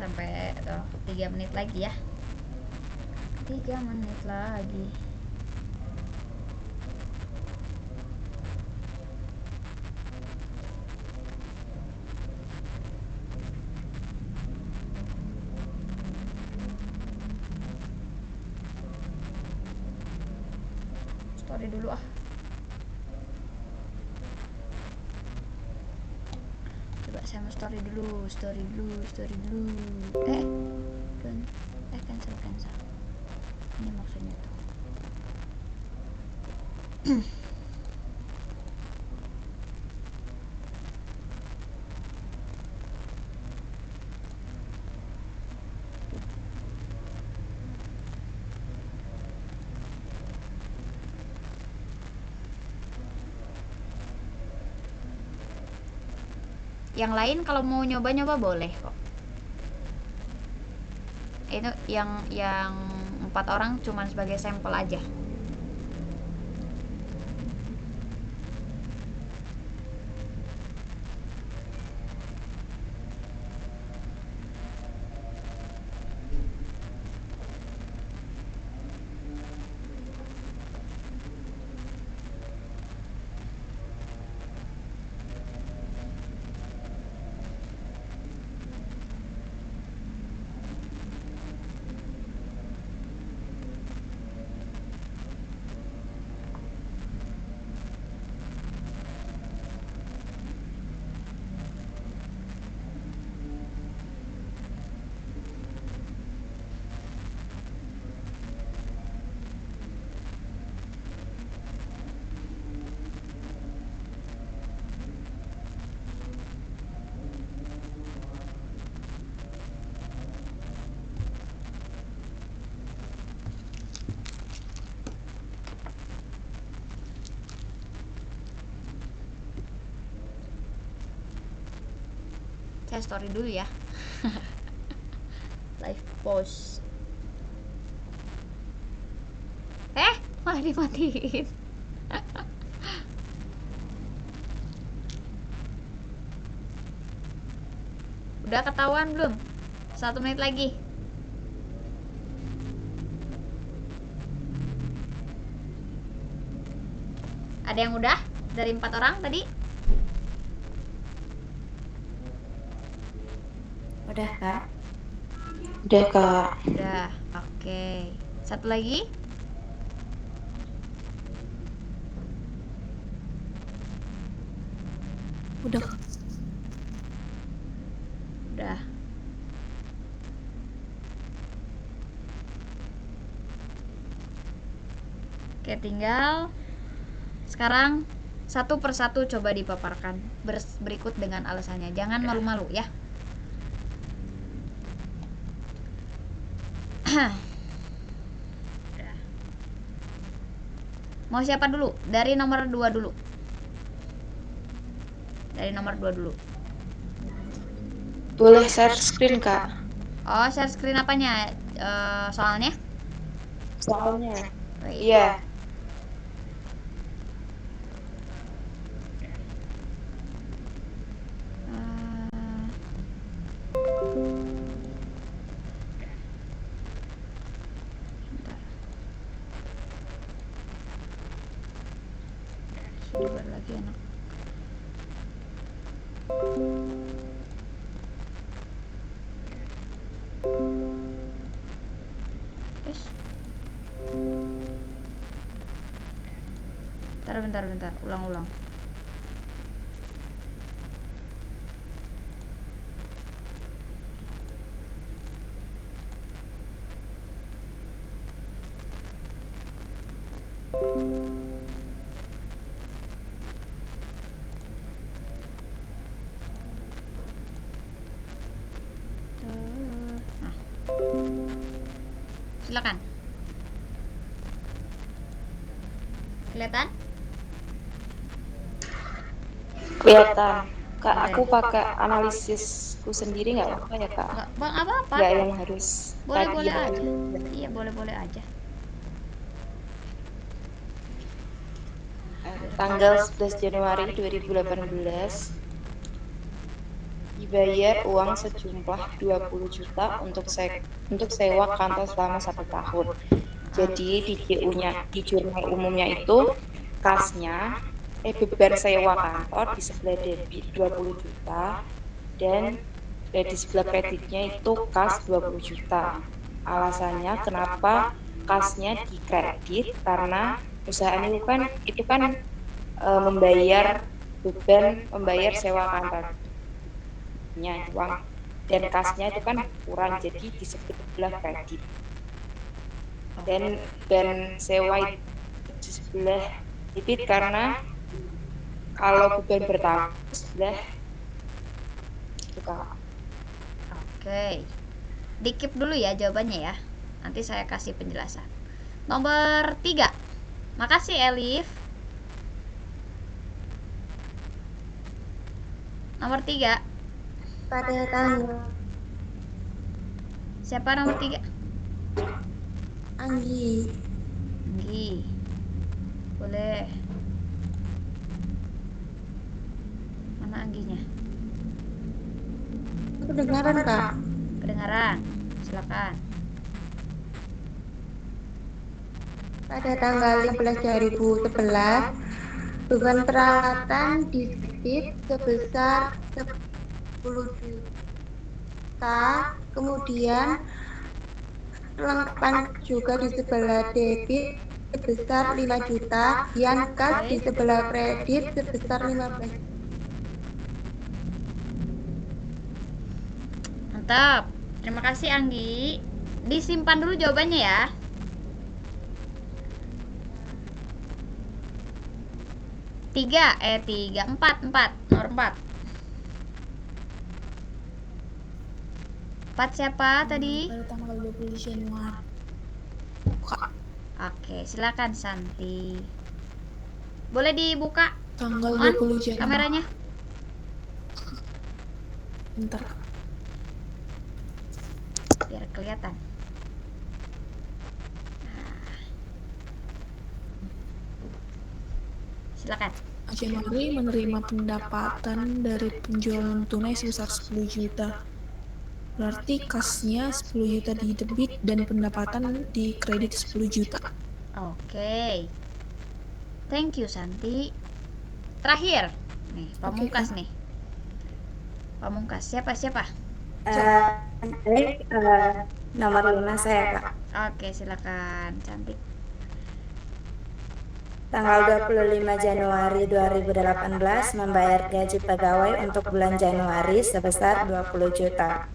Sampai 3 menit lagi ya. 3 menit lagi. Story dulu ah. Coba saya mau story dulu. Cancel. Ini maksudnya tuh. Yang lain kalau mau nyoba-nyoba boleh kok. Itu yang 4 orang cuman sebagai sampel aja. Saya story dulu ya. Live post. Malah dimatiin. Udah ketahuan belum? 1 menit lagi. Ada yang udah? Dari 4 orang tadi? Udah, Kak. Udah, Kak. Udah. Oke. Satu lagi? Udah. Udah. Oke, tinggal sekarang satu persatu coba dipaparkan berikut dengan alasannya. Jangan malu-malu ya. Mau siapa dulu? Dari nomor 2 dulu. Dari nomor 2 dulu. Boleh share screen, Kak? Oh, share screen apanya? Soalnya? Soalnya. Baik. Iya. Bentar. Sebentar lagi anak. Yes. Bentar. Ulang. Nah. Silakan. Kelihatan? Kelihatan. Kak, aku pakai analisisku sendiri nggak apa-apa ya, Kak? Enggak, Bang, apa-apa. Nggak yang harus Boleh tadi. aja. Iya, boleh aja. Tanggal 11 Januari 2018 dibayar uang sejumlah 20 juta untuk sewa kantor selama 1 tahun. Jadi di JU-nya, di jurnal umumnya itu kasnya beban sewa kantor di sebelah debit 20 juta dan di sebelah kreditnya itu kas 20 juta. Alasannya kenapa kasnya dikredit karena perusahaan itu kan membayar sewa kantornya uang dan kasnya itu kan kurang, jadi di sebelah kredit dan sewa itu di sebelah debit karena kalau beban bertambah sebelah itu, Kak. Oke. Dikip dulu ya jawabannya ya. Nanti saya kasih penjelasan. Nomor 3. Makasih Elif. Nomor 3. Pada tanggal Siapa nomor 3? Anggi. Boleh. Mana Angginya? Kedengaran, Kak? Kedengaran. Silakan. Pada tanggal 15 2011, beban perawatan di debit sebesar 10 juta, kemudian kelengkapan juga di sebelah debit sebesar 5 juta, dan kas di sebelah kredit sebesar 15 juta. Mantap. Terima kasih Anggi. Disimpan dulu jawabannya ya. Empat, nomor 4. 4 siapa tadi? Pada tanggal 20 Januari. Oke, silakan Santi. Boleh dibuka Tanggal on 20 Januari. kameranya? Bentar. Biar kelihatan. Silakan. Januari menerima pendapatan dari penjualan tunai sebesar 10 juta. Berarti kasnya 10 juta di debit dan pendapatan di kredit 10 juta. Oke. Thank you Santi. Terakhir. Nih, pamungkas nih. Pamungkas. Siapa? Nomor 5 saya, Kak. Oke, silakan. Cantik. Tanggal 25 Januari 2018 membayar gaji pegawai untuk bulan Januari sebesar 20 juta.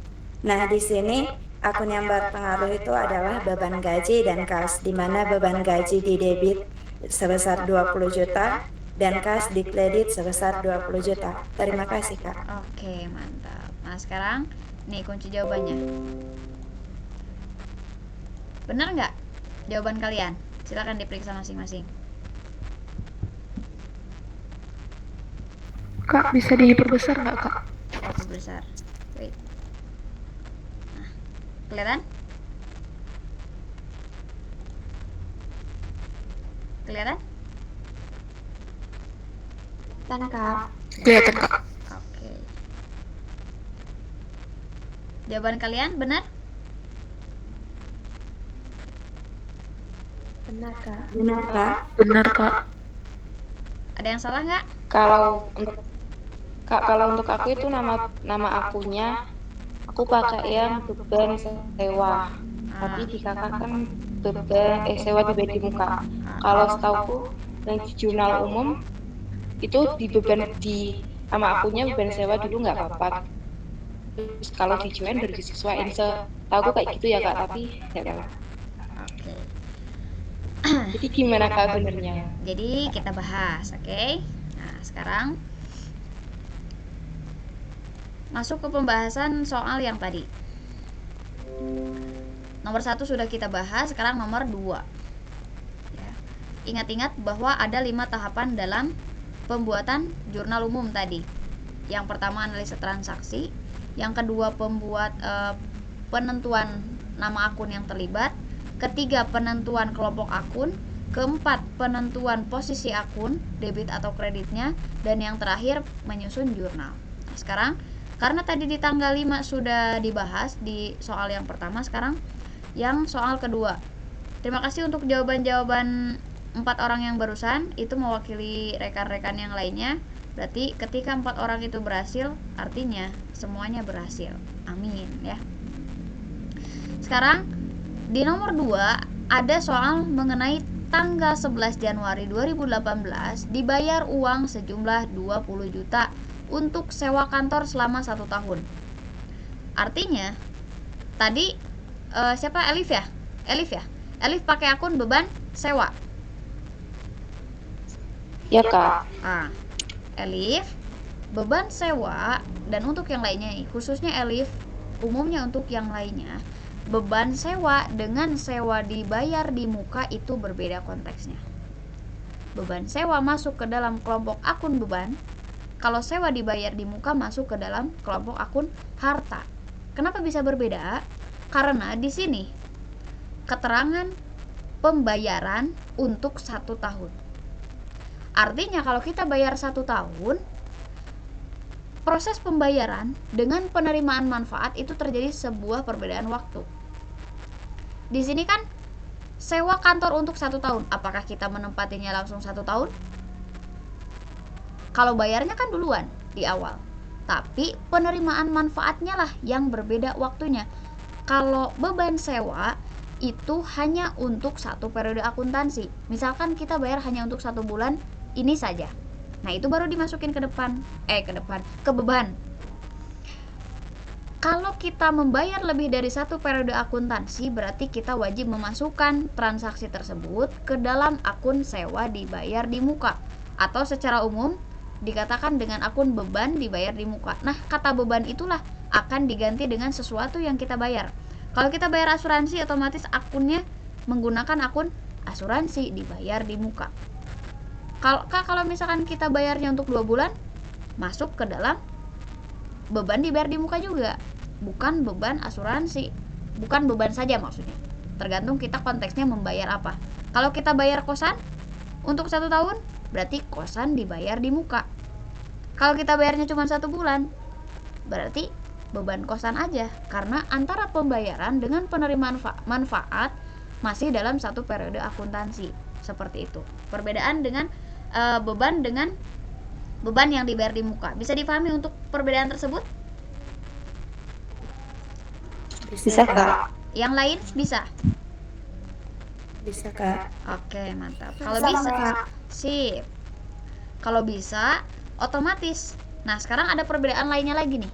Nah, di sini akun yang berpengaruh itu adalah beban gaji dan kas, di mana beban gaji di debit sebesar 20 juta dan kas di kredit sebesar 20 juta. Terima kasih, Kak. Oke, mantap. Nah, sekarang nih kunci jawabannya. Benar nggak jawaban kalian? Silakan diperiksa masing-masing. Kak, bisa diperbesar nggak, Kak? Aku besar. Wait. Nah, kelihatan? Kelihatan? Kak. Kelihatan, Kak. Oke. Jawaban kalian benar? Benar, Kak. Benar, Kak. Benar, Kak. Ada yang salah nggak? Kalau untuk aku itu nama akunnya aku pakai yang beban sewa. Tapi di kakak kan beban sewa dibayar di muka. Kalau setauku yang di jurnal umum itu di beban di nama akunnya beban sewa dulu nggak apa-apa. Terus kalau di join baru disesuaikan. Setahuku kayak gitu ya Kak, tapi nggak tahu. Oke. Jadi gimana Kak benernya? Jadi kita bahas, oke? Nah, sekarang masuk ke pembahasan soal yang tadi. Nomor 1 sudah kita bahas, sekarang nomor 2. Ya. Ingat-ingat bahwa ada 5 tahapan dalam pembuatan jurnal umum tadi. Yang pertama analisa transaksi, yang kedua penentuan nama akun yang terlibat, ketiga penentuan kelompok akun, keempat penentuan posisi akun, debit atau kreditnya, dan yang terakhir menyusun jurnal. Nah, sekarang karena tadi di tanggal 5 sudah dibahas di soal yang pertama, sekarang yang soal kedua. Terima kasih untuk jawaban-jawaban 4 orang yang barusan, itu mewakili rekan-rekan yang lainnya. Berarti ketika 4 orang itu berhasil, artinya semuanya berhasil. Amin ya. Sekarang di nomor 2 ada soal mengenai tanggal 11 Januari 2018 dibayar uang sejumlah 20 juta untuk sewa kantor selama 1 tahun. Artinya tadi siapa? Elif ya? Elif pakai akun beban sewa. Ya Kak. Elif beban sewa, dan untuk yang lainnya, khususnya Elif, umumnya untuk yang lainnya, beban sewa dengan sewa dibayar di muka itu berbeda konteksnya. Beban sewa masuk ke dalam kelompok akun beban, kalau sewa dibayar di muka masuk ke dalam kelompok akun harta. Kenapa bisa berbeda? Karena di sini keterangan pembayaran untuk 1 tahun. Artinya kalau kita bayar 1 tahun, proses pembayaran dengan penerimaan manfaat itu terjadi sebuah perbedaan waktu. Di sini kan sewa kantor untuk 1 tahun. Apakah kita menempatinya langsung 1 tahun? Kalau bayarnya kan duluan di awal. Tapi penerimaan manfaatnya lah yang berbeda waktunya. Kalau beban sewa itu hanya untuk 1 periode akuntansi. Misalkan kita bayar hanya untuk 1 bulan ini saja. Nah, itu baru dimasukin ke beban. Kalau kita membayar lebih dari 1 periode akuntansi, berarti kita wajib memasukkan transaksi tersebut ke dalam akun sewa dibayar di muka, atau secara umum dikatakan dengan akun beban dibayar di muka. Nah, kata beban itulah akan diganti dengan sesuatu yang kita bayar. Kalau kita bayar asuransi, otomatis akunnya menggunakan akun asuransi dibayar di muka. Kalau misalkan kita bayarnya untuk 2 bulan, masuk ke dalam beban dibayar di muka juga, bukan beban asuransi, bukan beban saja maksudnya. Tergantung kita konteksnya membayar apa. Kalau kita bayar kosan untuk 1 tahun, berarti kosan dibayar di muka. Kalau kita bayarnya cuma 1 bulan, berarti beban kosan aja, karena antara pembayaran dengan penerimaan manfaat masih dalam satu periode akuntansi. Seperti itu. Perbedaan dengan beban dengan beban yang dibayar di muka. Bisa dipahami untuk perbedaan tersebut? Bisa, Kak. Yang lain bisa? Bisa, Kak. Oke, mantap. Kalau bisa, sip. Kalau bisa, otomatis. Nah, sekarang ada perbedaan lainnya lagi nih.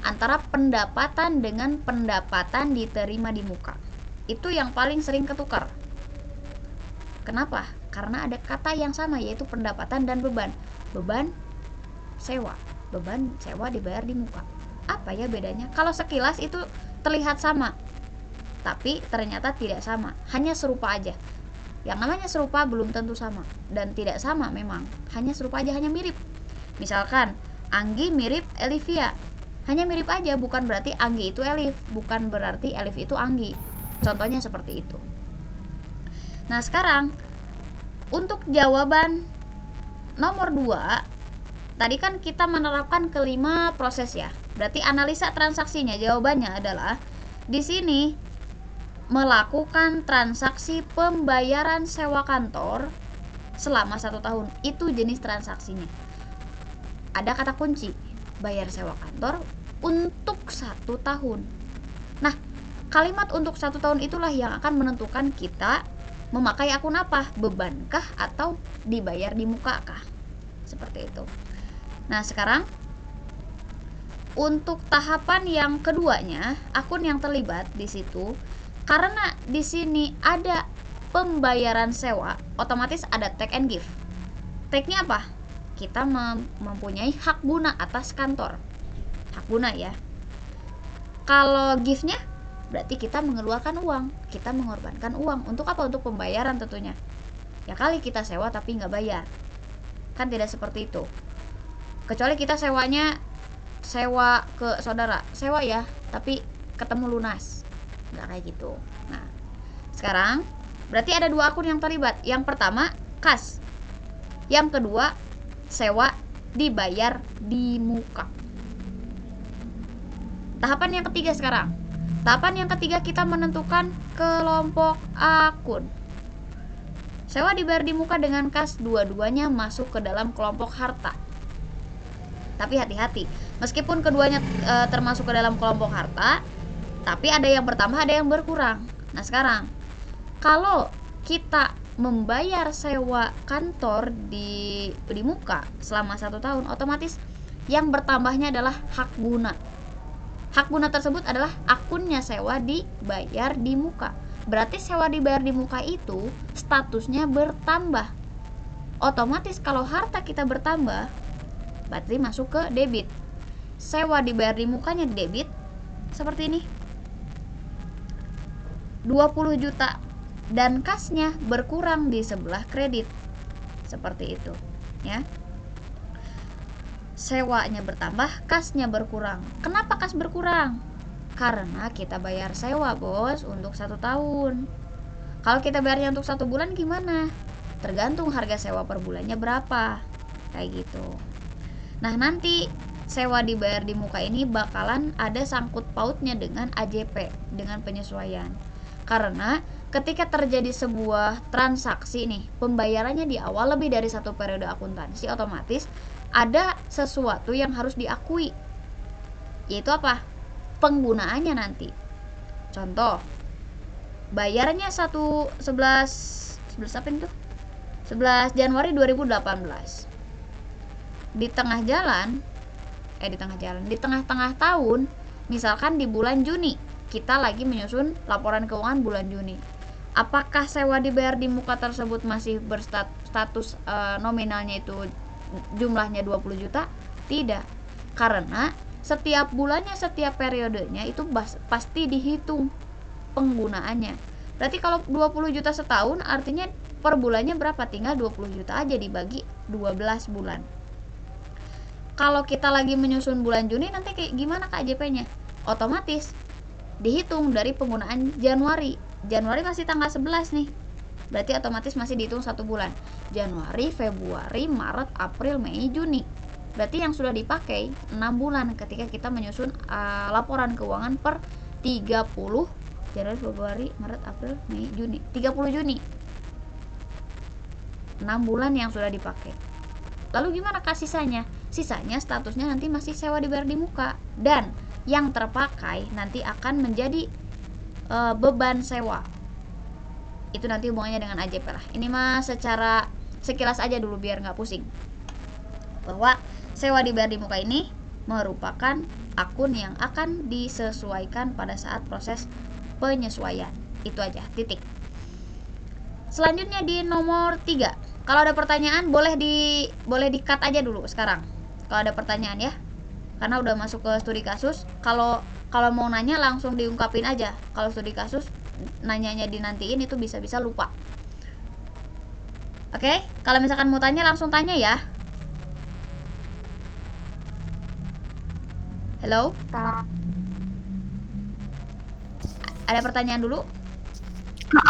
Antara pendapatan dengan pendapatan diterima di muka. Itu yang paling sering ketukar. Kenapa? Karena ada kata yang sama, yaitu pendapatan dan beban. Beban sewa. Beban sewa dibayar di muka. Apa ya bedanya? Kalau sekilas itu terlihat sama, tapi ternyata tidak sama, hanya serupa aja. Yang namanya serupa belum tentu sama, dan tidak sama memang, hanya serupa aja, hanya mirip. Misalkan Anggi mirip Elivia, hanya mirip aja, bukan berarti Anggi itu Elif, bukan berarti Elif itu Anggi. Contohnya seperti itu. Nah, sekarang untuk jawaban nomor 2, tadi kan kita menerapkan kelima proses ya. Berarti analisa transaksinya, jawabannya adalah di sini melakukan transaksi pembayaran sewa kantor selama 1 tahun. Itu jenis transaksinya. Ada kata kunci, bayar sewa kantor untuk 1 tahun. Nah, kalimat untuk 1 tahun itulah yang akan menentukan kita memakai akun apa, bebankah atau dibayar di muka kah, seperti itu. Nah, sekarang untuk tahapan yang keduanya, akun yang terlibat di situ, karena di sini ada pembayaran sewa, otomatis ada take and give. Take-nya apa? Kita mempunyai hak guna atas kantor. Hak guna ya. Kalau give-nya berarti kita mengeluarkan uang, kita mengorbankan uang. Untuk apa? Untuk pembayaran tentunya. Ya kali kita sewa tapi nggak bayar. Kan tidak seperti itu. Kecuali kita sewanya sewa ke saudara, sewa ya, tapi ketemu lunas, nggak kayak gitu. Nah, sekarang berarti ada 2 akun yang terlibat. Yang pertama kas, yang kedua sewa dibayar di muka. Tahapan yang ketiga sekarang. Tahapan yang ketiga kita menentukan kelompok akun. Sewa dibayar di muka dengan kas, dua-duanya masuk ke dalam kelompok harta. Tapi hati-hati, meskipun keduanya termasuk ke dalam kelompok harta, tapi ada yang bertambah, ada yang berkurang. Nah, sekarang kalau kita membayar sewa kantor di muka selama 1 tahun, otomatis yang bertambahnya adalah hak guna. Hak guna tersebut adalah akunnya sewa dibayar di muka. Berarti sewa dibayar di muka itu statusnya bertambah. Otomatis kalau harta kita bertambah, berarti masuk ke debit. Sewa dibayar di mukanya debit, seperti ini, 20 juta, dan kasnya berkurang di sebelah kredit, seperti itu ya. Sewanya bertambah, kasnya berkurang. Kenapa kas berkurang? Karena kita bayar sewa, bos, untuk 1 tahun. Kalau kita bayarnya untuk 1 bulan gimana? Tergantung harga sewa per bulannya berapa, kayak gitu. Nah, nanti sewa dibayar di muka ini bakalan ada sangkut pautnya dengan AJP, dengan penyesuaian. Karena ketika terjadi sebuah transaksi nih, pembayarannya di awal lebih dari 1 periode akuntansi, otomatis ada sesuatu yang harus diakui, yaitu apa? Penggunaannya nanti. Contoh, bayarnya 11 apa itu? 11 Januari 2018. Di tengah-tengah tahun, misalkan di bulan Juni, kita lagi menyusun laporan keuangan bulan Juni. Apakah sewa dibayar di muka tersebut masih berstatus nominalnya itu jumlahnya 20 juta? Tidak. Karena setiap bulannya, setiap periodenya itu pasti dihitung penggunaannya. Berarti kalau 20 juta setahun, artinya per bulannya berapa? Tinggal 20 juta aja dibagi 12 bulan. Kalau kita lagi menyusun bulan Juni, nanti kayak gimana KJP-nya? Otomatis dihitung dari penggunaan Januari. Januari masih tanggal 11 nih. Berarti otomatis masih dihitung 1 bulan. Januari, Februari, Maret, April, Mei, Juni. Berarti yang sudah dipakai 6 bulan ketika kita menyusun laporan keuangan per 30 Januari, Februari, Maret, April, Mei, Juni. 30 Juni. 6 bulan yang sudah dipakai. Lalu gimana sisanya? Sisanya statusnya nanti masih sewa dibayar di muka, dan yang terpakai nanti akan menjadi beban sewa. Itu nanti hubungannya dengan AJP lah. Ini mah secara sekilas aja dulu biar nggak pusing. Bahwa sewa dibayar di muka ini merupakan akun yang akan disesuaikan pada saat proses penyesuaian. Itu aja, titik. Selanjutnya di nomor 3. Kalau ada pertanyaan boleh di-cut aja dulu sekarang. Kalau ada pertanyaan ya. Karena udah masuk ke studi kasus. Kalau mau nanya langsung diungkapin aja. Kalau studi kasus nanyanya dinantiin itu bisa-bisa lupa. Oke, kalau misalkan mau tanya langsung tanya ya. Halo? Ada pertanyaan dulu?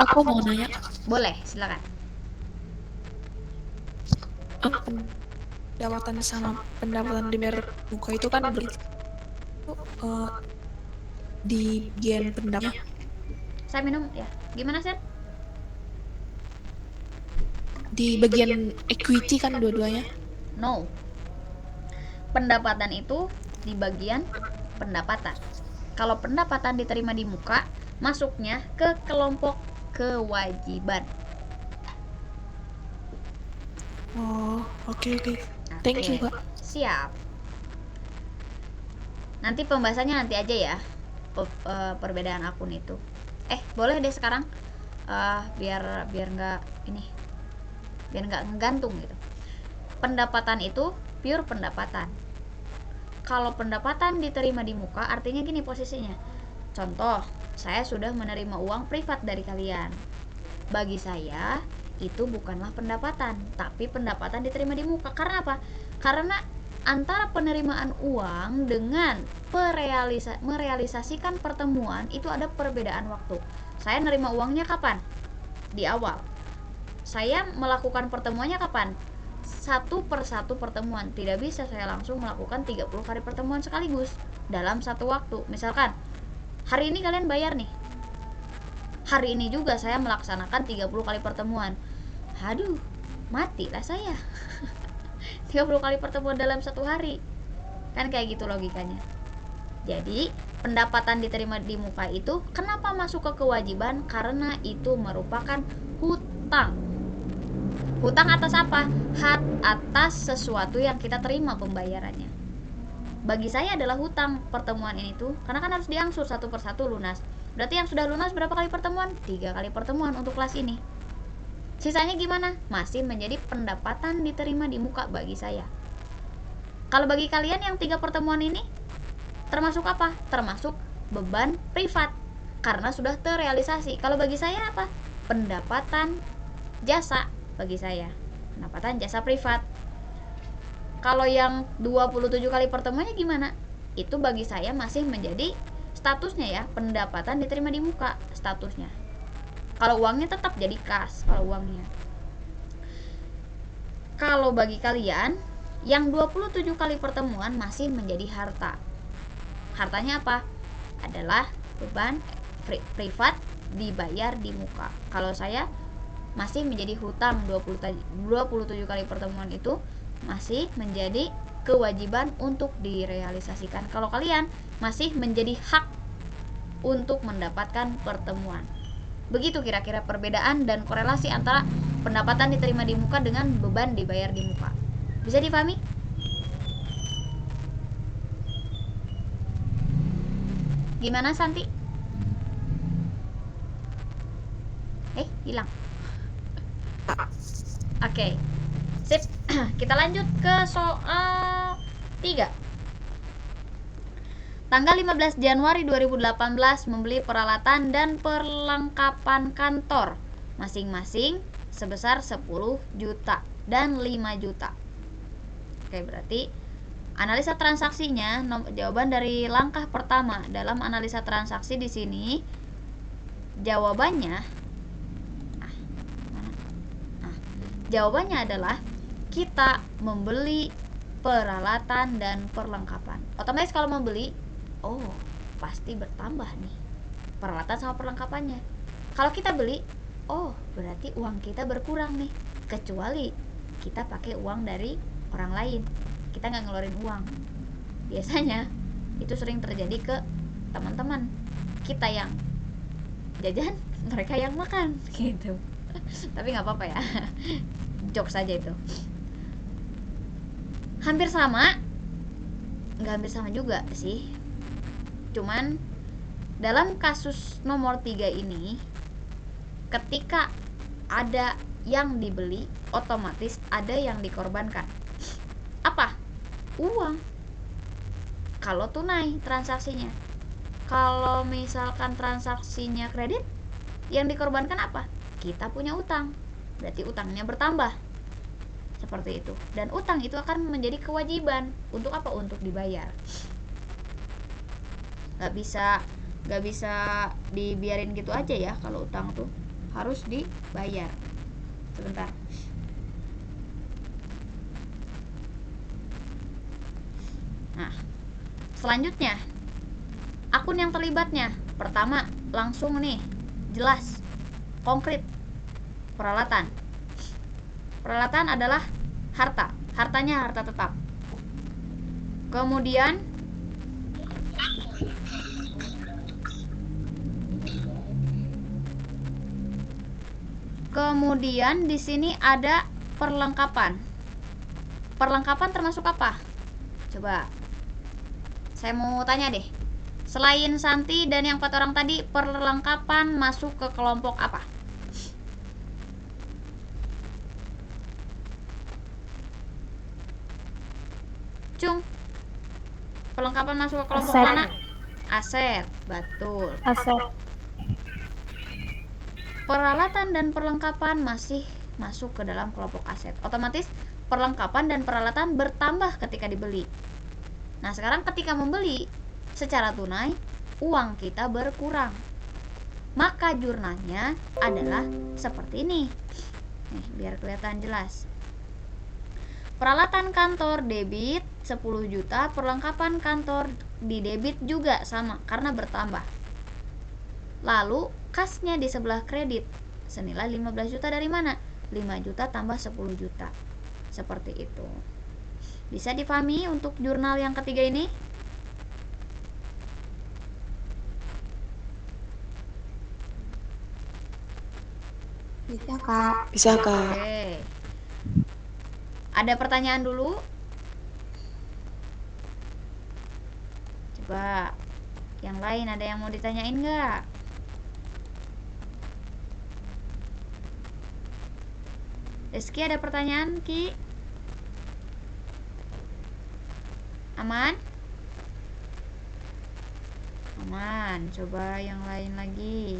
Aku mau nanya. Boleh, silakan. Pendapatan sama pendapatan dibayar muka itu kan di bagian pendapatan. Saya minum ya. Gimana, Sen? Di bagian equity kan dua-duanya. No. Pendapatan itu di bagian pendapatan. Kalau pendapatan diterima di muka, masuknya ke kelompok kewajiban. Oh, oke. Thank you, Kak. Siap. Nanti pembahasannya nanti aja ya. Perbedaan akun itu. Boleh deh sekarang. Biar nggak ini. Biar nggak ngegantung gitu. Pendapatan itu pure pendapatan. Kalau pendapatan diterima di muka, artinya gini posisinya. Contoh, saya sudah menerima uang privat dari kalian. Bagi saya, itu bukanlah pendapatan, tapi pendapatan diterima di muka. Karena apa? Karena antara penerimaan uang dengan merealisasikan pertemuan itu ada perbedaan waktu. Saya nerima uangnya kapan? Di awal. Saya melakukan pertemuannya kapan? Satu persatu pertemuan. Tidak bisa saya langsung melakukan 30 kali pertemuan sekaligus dalam satu waktu. Misalkan hari ini kalian bayar nih, hari ini juga saya melaksanakan 30 kali pertemuan. Aduh, matilah saya. 30 kali pertemuan dalam satu hari. Kan kayak gitu logikanya. Jadi pendapatan diterima di muka itu kenapa masuk ke kewajiban? Karena itu merupakan hutang. Hutang atas apa? Hak atas sesuatu yang kita terima pembayarannya. Bagi saya adalah hutang pertemuan ini tuh, karena kan harus diangsur satu persatu lunas. Berarti yang sudah lunas berapa kali pertemuan? 3 kali pertemuan untuk kelas ini. Sisanya gimana? Masih menjadi pendapatan diterima di muka bagi saya. Kalau bagi kalian yang 3 pertemuan ini termasuk apa? Termasuk beban privat karena sudah terrealisasi. Kalau bagi saya apa? Pendapatan jasa bagi saya. Pendapatan jasa privat. Kalau yang 27 kali pertemuannya gimana? Itu bagi saya masih menjadi statusnya ya, pendapatan diterima di muka statusnya. Kalau uangnya tetap jadi kas, kalau uangnya. Kalau bagi kalian yang 27 kali pertemuan masih menjadi harta. Hartanya apa? Adalah beban privat dibayar di muka. Kalau saya masih menjadi hutang 27 kali pertemuan itu masih menjadi kewajiban untuk direalisasikan. Kalau kalian masih menjadi hak untuk mendapatkan pertemuan. Begitu kira-kira perbedaan dan korelasi antara pendapatan diterima di muka dengan beban dibayar di muka. Bisa dipahami? Gimana Santi? Hilang. Oke. Sip. Kita lanjut ke soal 3. Tanggal 15 Januari 2018 membeli peralatan dan perlengkapan kantor masing-masing sebesar 10 juta dan 5 juta. Oke, berarti analisa transaksinya, jawaban dari langkah pertama dalam analisa transaksi di sini jawabannya adalah kita membeli peralatan dan perlengkapan. Otomatis kalau mau beli, oh pasti bertambah nih peralatan sama perlengkapannya. Kalau kita beli, oh berarti uang kita berkurang nih, kecuali kita pakai uang dari orang lain, kita nggak ngeluarin uang. Biasanya itu sering terjadi ke teman-teman kita yang jajan, mereka yang makan gitu. Tapi nggak apa-apa ya, jokes saja itu. Hampir sama, nggak hampir sama juga sih, cuman dalam kasus nomor 3 ini, ketika ada yang dibeli, otomatis ada yang dikorbankan. Apa? Uang. Kalau tunai transaksinya. Kalau misalkan transaksinya kredit, yang dikorbankan apa? Kita punya utang, berarti utangnya bertambah. Seperti itu. Dan utang itu akan menjadi kewajiban. Untuk apa? Untuk dibayar. Gak bisa dibiarin gitu aja ya. Kalau utang tuh harus dibayar. Sebentar. Nah, selanjutnya akun yang terlibatnya. Pertama, langsung nih, jelas, konkret. Peralatan adalah harta. Hartanya harta tetap. Kemudian di sini ada perlengkapan. Perlengkapan termasuk apa? Coba saya mau tanya deh. Selain Santi dan yang 4 orang tadi, perlengkapan masuk ke kelompok apa? Cung, perlengkapan masuk ke kelompok Aset. mana? Aset, betul. Aset. Peralatan dan perlengkapan masih masuk ke dalam kelompok aset. Otomatis perlengkapan dan peralatan bertambah ketika dibeli. Nah, sekarang ketika membeli secara tunai, uang kita berkurang. Maka jurnalnya adalah seperti ini. Nih, biar kelihatan jelas. Peralatan kantor debit 10 juta, perlengkapan kantor di debit juga sama karena bertambah. Lalu kasnya di sebelah kredit senilai 15 juta dari mana? 5 juta tambah 10 juta. Seperti itu. Bisa dipahami untuk jurnal yang ketiga ini? Bisa, Kak. Bisa, Kak. Oke. Ada pertanyaan dulu? Coba yang lain ada yang mau ditanyain nggak? Rizky ada pertanyaan, Ki? Aman? Aman. Coba yang lain lagi.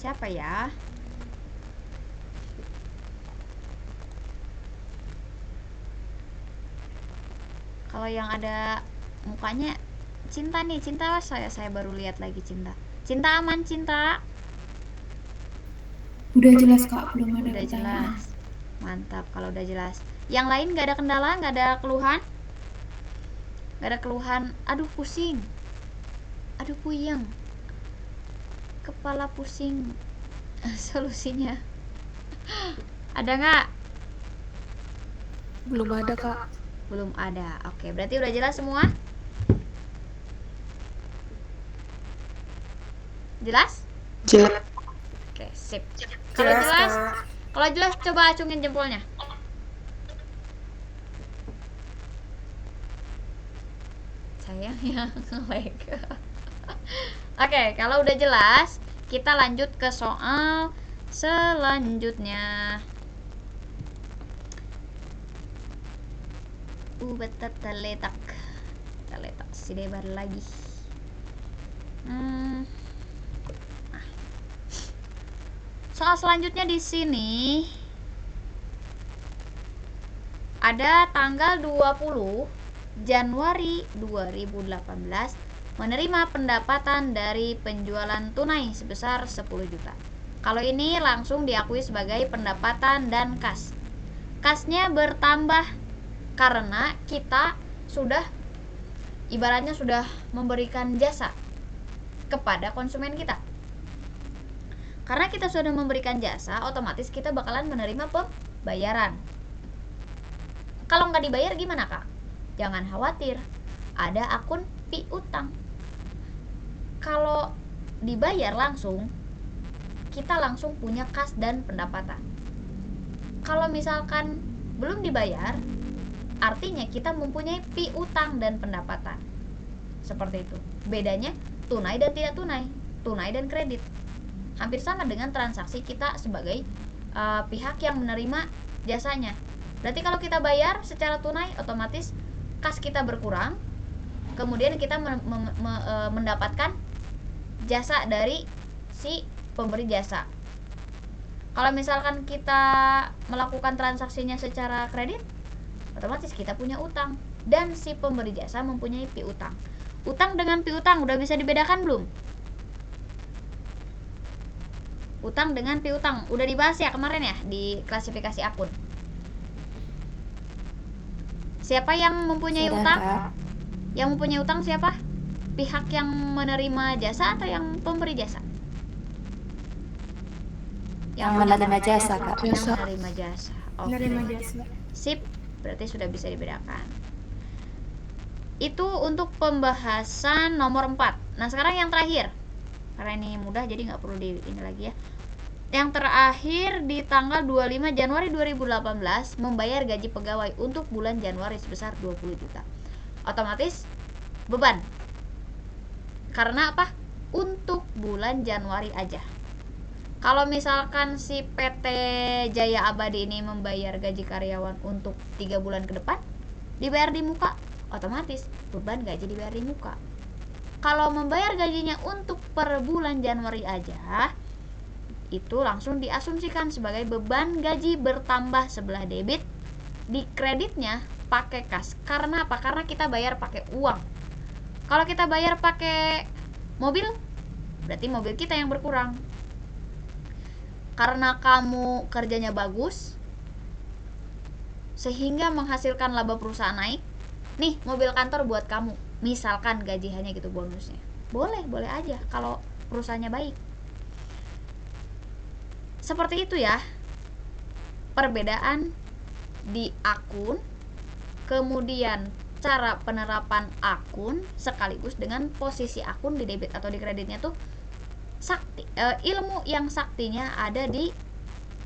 Siapa ya? Kalau yang ada mukanya Cinta nih, Cinta saya baru lihat lagi Cinta. Cinta aman, Cinta? Udah jelas Kak, belum ada Udah pertanyaan. jelas. Mantap kalau udah jelas. Yang lain nggak ada kendala, nggak ada keluhan? Nggak ada keluhan. Aduh pusing. Aduh puyeng. Kepala pusing. Solusinya ada nggak? Belum ada Kak. Belum ada. Oke, berarti udah jelas semua? Jelas? Jelas. Oke, sip. Kalau Jelas, jelas, Kak. kalau jelas coba acungin jempolnya. Sayang ya nge-lag. Oke, kalau udah jelas, kita lanjut ke soal selanjutnya. Betat taletak si debar lagi. Soal selanjutnya di sini ada tanggal 20 Januari 2018 menerima pendapatan dari penjualan tunai sebesar 10 juta. Kalau ini langsung diakui sebagai pendapatan dan kas. Kasnya bertambah karena kita sudah ibaratnya sudah memberikan jasa kepada konsumen kita. Karena kita sudah memberikan jasa, otomatis kita bakalan menerima pembayaran. Kalau nggak dibayar gimana, Kak? Jangan khawatir, ada akun piutang. Kalau dibayar langsung, kita langsung punya kas dan pendapatan. Kalau misalkan belum dibayar, artinya kita mempunyai piutang dan pendapatan. Seperti itu. Bedanya tunai dan tidak tunai, tunai dan kredit. Hampir sama dengan transaksi kita sebagai pihak yang menerima jasanya. Berarti kalau kita bayar secara tunai, otomatis kas kita berkurang, kemudian kita mendapatkan jasa dari si pemberi jasa. Kalau misalkan kita melakukan transaksinya secara kredit, otomatis kita punya utang dan si pemberi jasa mempunyai piutang. Utang dengan piutang udah bisa dibedakan belum? Utang dengan piutang udah dibahas ya kemarin ya di klasifikasi akun. Siapa yang mempunyai Sudah, utang? Kak. Yang mempunyai utang siapa? Pihak yang menerima jasa atau yang pemberi jasa? Yang menerima jasa, Kak. Yang menerima jasa. Oke. Menerima jasa. Sip, berarti sudah bisa dibedakan. Itu untuk pembahasan nomor 4. Nah, sekarang yang terakhir. Karena ini mudah jadi nggak perlu di ini lagi ya. Yang terakhir di tanggal 25 Januari 2018 membayar gaji pegawai untuk bulan Januari sebesar 20 juta. Otomatis beban. Karena apa? Untuk bulan Januari aja. Kalau misalkan si PT Jaya Abadi ini membayar gaji karyawan untuk 3 bulan ke depan, dibayar di muka, otomatis beban gaji dibayar di muka. Kalau membayar gajinya untuk per bulan Januari aja, itu langsung diasumsikan sebagai beban gaji bertambah sebelah debit, di kreditnya pakai kas. Karena apa? Karena kita bayar pakai uang. Kalau kita bayar pakai mobil, berarti mobil kita yang berkurang. Karena kamu kerjanya bagus sehingga menghasilkan laba perusahaan naik, nih mobil kantor buat kamu, misalkan gaji hanya gitu bonusnya, boleh aja kalau perusahaannya baik. Seperti itu ya perbedaan di akun, kemudian cara penerapan akun sekaligus dengan posisi akun di debit atau di kreditnya tuh sakti, ilmu yang saktinya ada di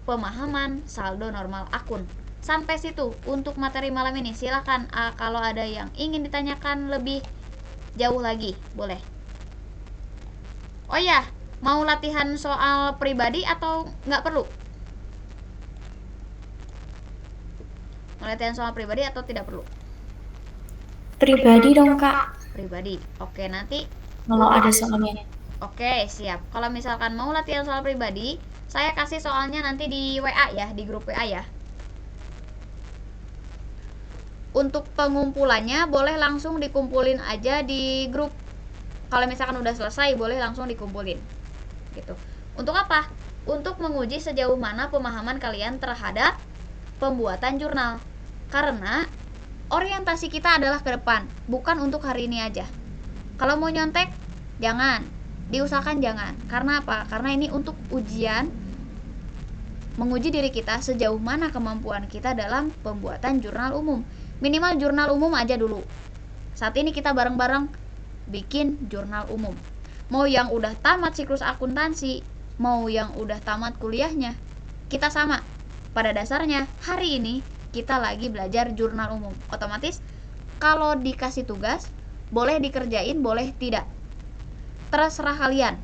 pemahaman saldo normal akun. Sampai situ untuk materi malam ini. Silahkan kalau ada yang ingin ditanyakan lebih jauh lagi, boleh. Oh ya, mau latihan soal pribadi atau nggak perlu? Mau latihan soal pribadi atau tidak perlu? Pribadi dong, Kak. Pribadi. Oke, nanti Kalau ada soalnya. Oke, siap. Kalau misalkan mau latihan soal pribadi, saya kasih soalnya nanti di WA ya, di grup WA ya. Untuk pengumpulannya boleh langsung dikumpulin aja di grup. Kalau misalkan udah selesai, boleh langsung dikumpulin. Gitu. Untuk apa? Untuk menguji sejauh mana pemahaman kalian terhadap pembuatan jurnal. Karena orientasi kita adalah ke depan, bukan untuk hari ini aja. Kalau mau nyontek, jangan. Diusahakan jangan. Karena apa? Karena ini untuk ujian, menguji diri kita sejauh mana kemampuan kita dalam pembuatan jurnal umum. Minimal jurnal umum aja dulu. Saat ini kita bareng-bareng bikin jurnal umum. Mau yang udah tamat siklus akuntansi, mau yang udah tamat kuliahnya, kita sama. Pada dasarnya hari ini kita lagi belajar jurnal umum. Otomatis kalau dikasih tugas, boleh dikerjain, boleh tidak. Terserah kalian.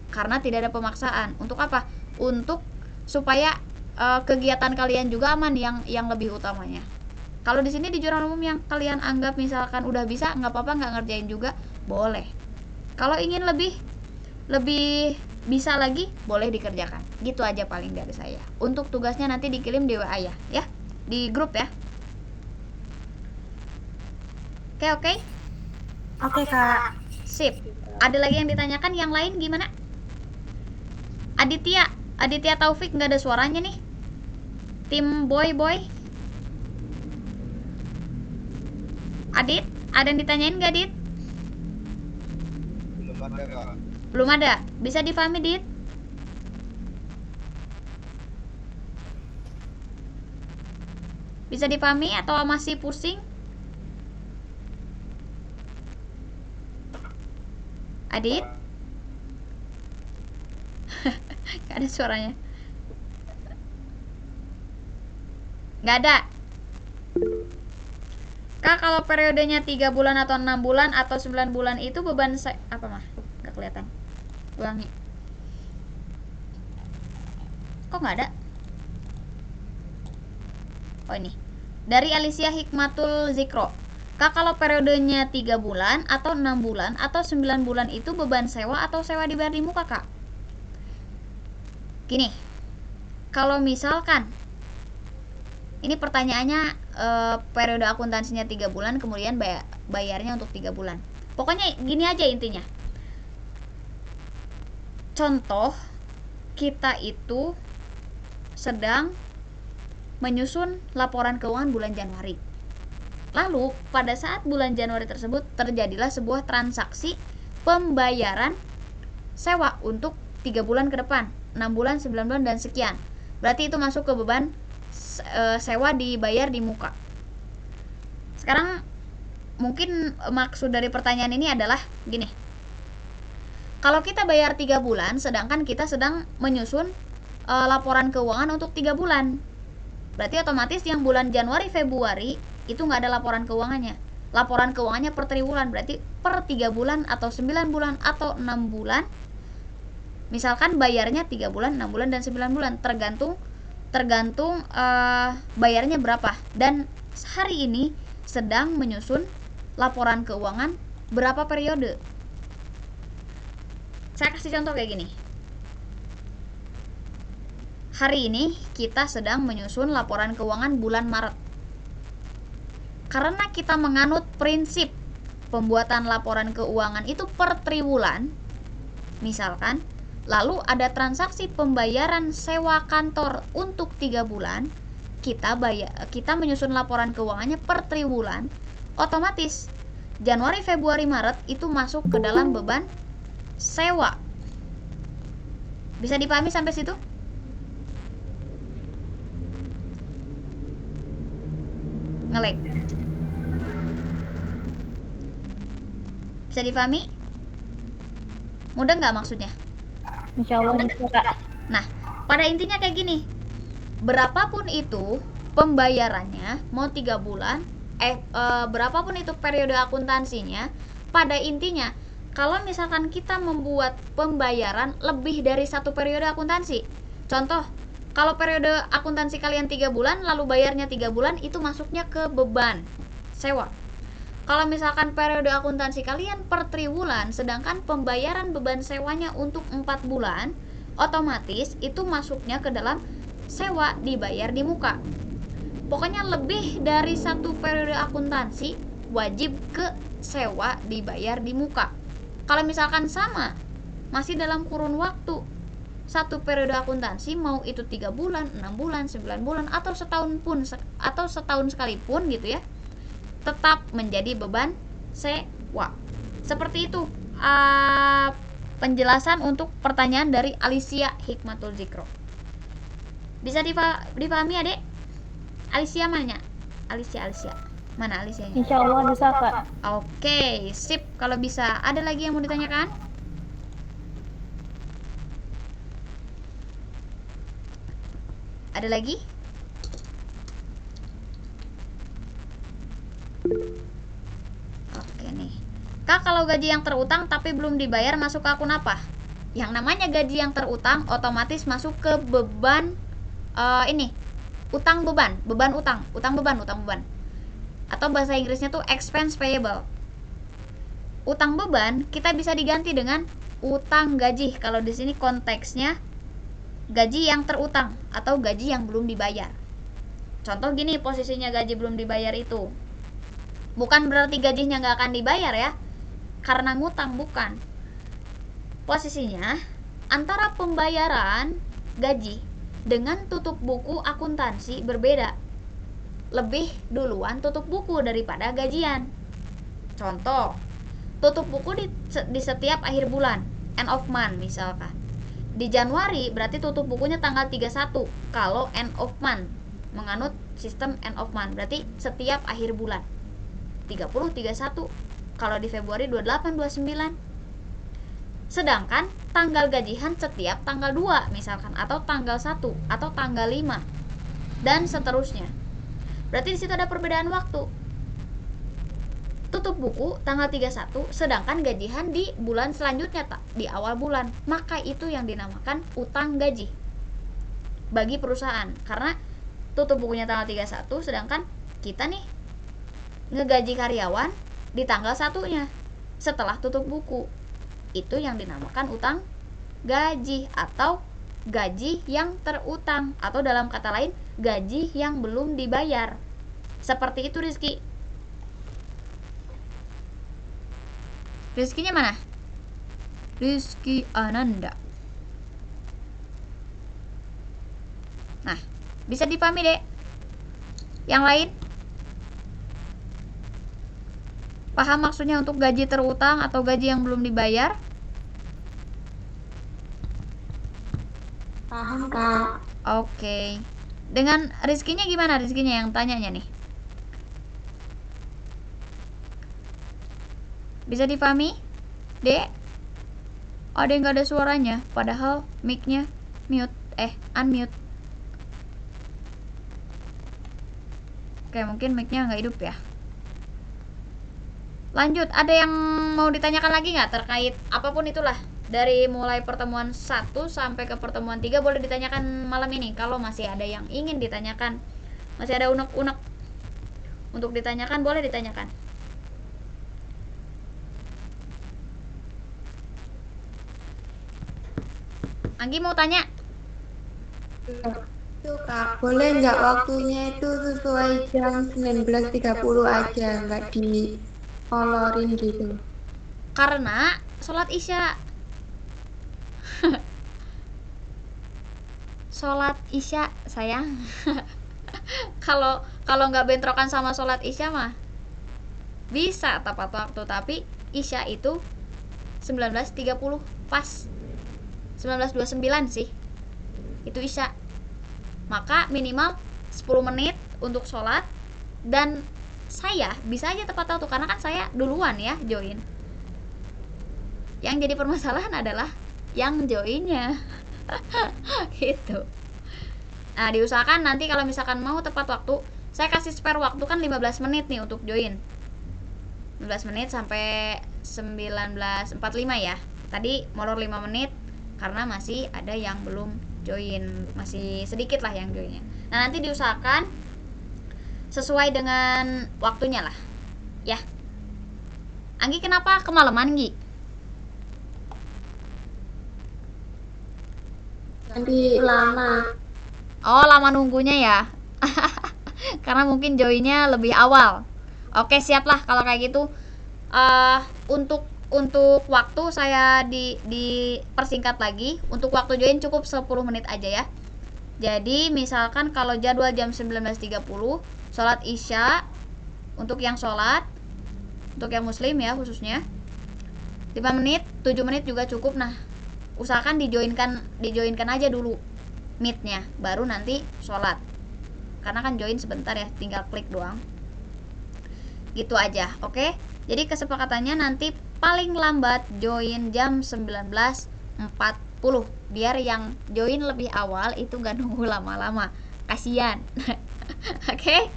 Karena tidak ada pemaksaan. Untuk apa? Untuk supaya kegiatan kalian juga aman, yang lebih utamanya. Kalau di sini di jurnal umum yang kalian anggap misalkan udah bisa, nggak apa-apa, nggak ngerjain juga, boleh. Kalau ingin lebih bisa lagi, boleh dikerjakan. Gitu aja paling dari saya. Untuk tugasnya nanti dikirim di WA ya, di grup ya. Oke. Oke, Kak. Sip. Ada lagi yang ditanyakan? Yang lain gimana? Aditya Taufik nggak ada suaranya nih. Tim boy. Adit, ada yang ditanyain nggak, Dit? Belum ada, Kak. Belum ada. Bisa dipahami, Dit? Bisa dipahami atau masih pusing? Adit? Gak ada suaranya. Gak ada. Kak, kalau periodenya 3 bulan atau 6 bulan atau 9 bulan itu beban apa mah? Gak kelihatan. Ulangi. Kok gak ada? Oh ini. Dari Alicia Hikmatul Zikro. Kak, kalau periodenya 3 bulan atau 6 bulan atau 9 bulan itu beban sewa atau sewa dibayar di muka, Kak? Gini. Kalau misalkan ini pertanyaannya periode akuntansinya 3 bulan, kemudian bayarnya untuk 3 bulan. Pokoknya gini aja intinya. Contoh, kita itu sedang menyusun laporan keuangan bulan Januari. Lalu, pada saat bulan Januari tersebut, terjadilah sebuah transaksi pembayaran sewa untuk 3 bulan ke depan, 6 bulan, 9 bulan, dan sekian. Berarti itu masuk ke beban sewa dibayar di muka. Sekarang mungkin maksud dari pertanyaan ini adalah gini. Kalau kita bayar 3 bulan, sedangkan kita sedang menyusun laporan keuangan untuk 3 bulan, berarti otomatis yang bulan Januari Februari itu nggak ada laporan keuangannya. Laporan keuangannya per triwulan, berarti per 3 bulan atau 9 bulan atau 6 bulan. Misalkan bayarnya 3 bulan, 6 bulan, dan 9 bulan, tergantung bayarnya berapa. Dan hari ini sedang menyusun laporan keuangan berapa periode. Saya kasih contoh kayak gini. Hari ini kita sedang menyusun laporan keuangan bulan Maret. Karena kita menganut prinsip pembuatan laporan keuangan itu per triwulan, misalkan, lalu ada transaksi pembayaran sewa kantor untuk 3 bulan, kita menyusun laporan keuangannya per triwulan, otomatis Januari, Februari, Maret itu masuk ke dalam beban sewa. Bisa dipahami sampai situ? Ngelek. Bisa dipahami? Mudah nggak maksudnya? Insya Allah bisa, Kak. Nah, pada intinya kayak gini. Berapapun itu pembayarannya, mau 3 bulan, berapapun itu periode akuntansinya, pada intinya, kalau misalkan kita membuat pembayaran lebih dari 1 periode akuntansi. Contoh, kalau periode akuntansi kalian 3 bulan, lalu bayarnya 3 bulan, itu masuknya ke beban sewa. Kalau misalkan periode akuntansi kalian per triwulan, sedangkan pembayaran beban sewanya untuk 4 bulan, otomatis itu masuknya ke dalam sewa dibayar di muka. Pokoknya lebih dari 1 periode akuntansi wajib ke sewa dibayar di muka. Kalau misalkan sama, masih dalam kurun waktu 1 periode akuntansi, mau itu 3 bulan, 6 bulan, 9 bulan, atau setahun pun, atau setahun sekalipun gitu ya, tetap menjadi beban sewa. Seperti itu penjelasan untuk pertanyaan dari Alicia Hikmatul Zikro. Bisa dipahami, Adek? Alicia mana? Alicia. Mana Alicianya? Insya Allah bisa, Kak. Oke, sip. Kalau bisa, ada lagi yang mau ditanyakan? Ada lagi? Oke nih. Kak, kalau gaji yang terutang tapi belum dibayar masuk ke akun apa? Yang namanya gaji yang terutang otomatis masuk ke beban utang beban, utang beban. Atau bahasa Inggrisnya tuh expense payable. Utang beban kita bisa diganti dengan utang gaji. Kalau di sini konteksnya gaji yang terutang atau gaji yang belum dibayar. Contoh gini, posisinya gaji belum dibayar itu. Bukan berarti gajinya nggak akan dibayar ya, karena ngutang, bukan. Posisinya antara pembayaran gaji dengan tutup buku akuntansi berbeda. Lebih duluan tutup buku daripada gajian. Contoh, tutup buku di setiap akhir bulan, end of month misalkan. Di Januari berarti tutup bukunya tanggal 31 kalau end of month, menganut sistem end of month, berarti setiap akhir bulan. 30, 31. Kalau di Februari 28, 29. Sedangkan tanggal gajian setiap tanggal 2 misalkan, atau tanggal 1 atau tanggal 5 dan seterusnya. Berarti di situ ada perbedaan waktu. Tutup buku tanggal 31, sedangkan gajian di bulan selanjutnya, di awal bulan. Maka itu yang dinamakan utang gaji bagi perusahaan, karena tutup bukunya tanggal 31, sedangkan kita nih ngegaji karyawan di tanggal 1-nya setelah tutup buku. Itu yang dinamakan utang gaji atau gaji yang terutang, atau dalam kata lain gaji yang belum dibayar. Seperti itu, Rizky. Rizkynya mana? Rizky Ananda. Nah, bisa dipahami, Dek? Yang lain? Paham maksudnya untuk gaji terutang atau gaji yang belum dibayar? Paham, Kak. Oke. Dengan Rizkynya gimana? Rizkynya yang tanyanya nih. Bisa dipahami? Dek? Ada yang gak ada suaranya, padahal mic-nya mute, unmute. Oke, mungkin mic-nya nggak hidup ya. Lanjut, ada yang mau ditanyakan lagi nggak terkait apapun itulah, dari mulai pertemuan 1 sampai ke pertemuan 3 boleh ditanyakan malam ini. Kalau masih ada yang ingin ditanyakan, masih ada unek-unek untuk ditanyakan, boleh ditanyakan. Anggi mau tanya? Itu Kak, boleh nggak waktunya itu sesuai jam 19.30 aja, nggak diolorin gitu? Karena sholat isya. Sholat isya, sayang. Kalau nggak bentrokan sama sholat isya mah bisa tepat waktu, tapi isya itu 19.30 pas. 19.29 sih itu isya. Maka minimal 10 menit untuk sholat, dan saya bisa aja tepat waktu karena kan saya duluan ya join. Yang jadi permasalahan adalah yang joinnya. Gitu. Nah, diusahakan nanti kalau misalkan mau tepat waktu, saya kasih spare waktu kan 15 menit nih untuk join. 15 menit sampai 19.45 ya. Tadi molor 5 menit karena masih ada yang belum join, masih sedikit lah yang joinnya. Nah, nanti diusahakan sesuai dengan waktunya lah ya. Anggi kenapa kemalaman, Gi? Nanti lama. Oh, lama nunggunya ya. Karena mungkin joinnya lebih awal. Oke, siap lah kalau kayak gitu. Untuk waktu saya dipersingkat lagi. Untuk waktu join cukup 10 menit aja ya. Jadi misalkan kalau jadwal jam 19.30 sholat isya, untuk yang sholat, untuk yang muslim ya khususnya 5 menit, 7 menit juga cukup. Nah, usahakan dijoinkan aja dulu meet-nya, baru nanti sholat. Karena kan join sebentar ya, tinggal klik doang. Gitu aja, oke? Jadi kesepakatannya nanti paling lambat join jam 19.40, biar yang join lebih awal itu gak nunggu lama-lama, kasian. Oke?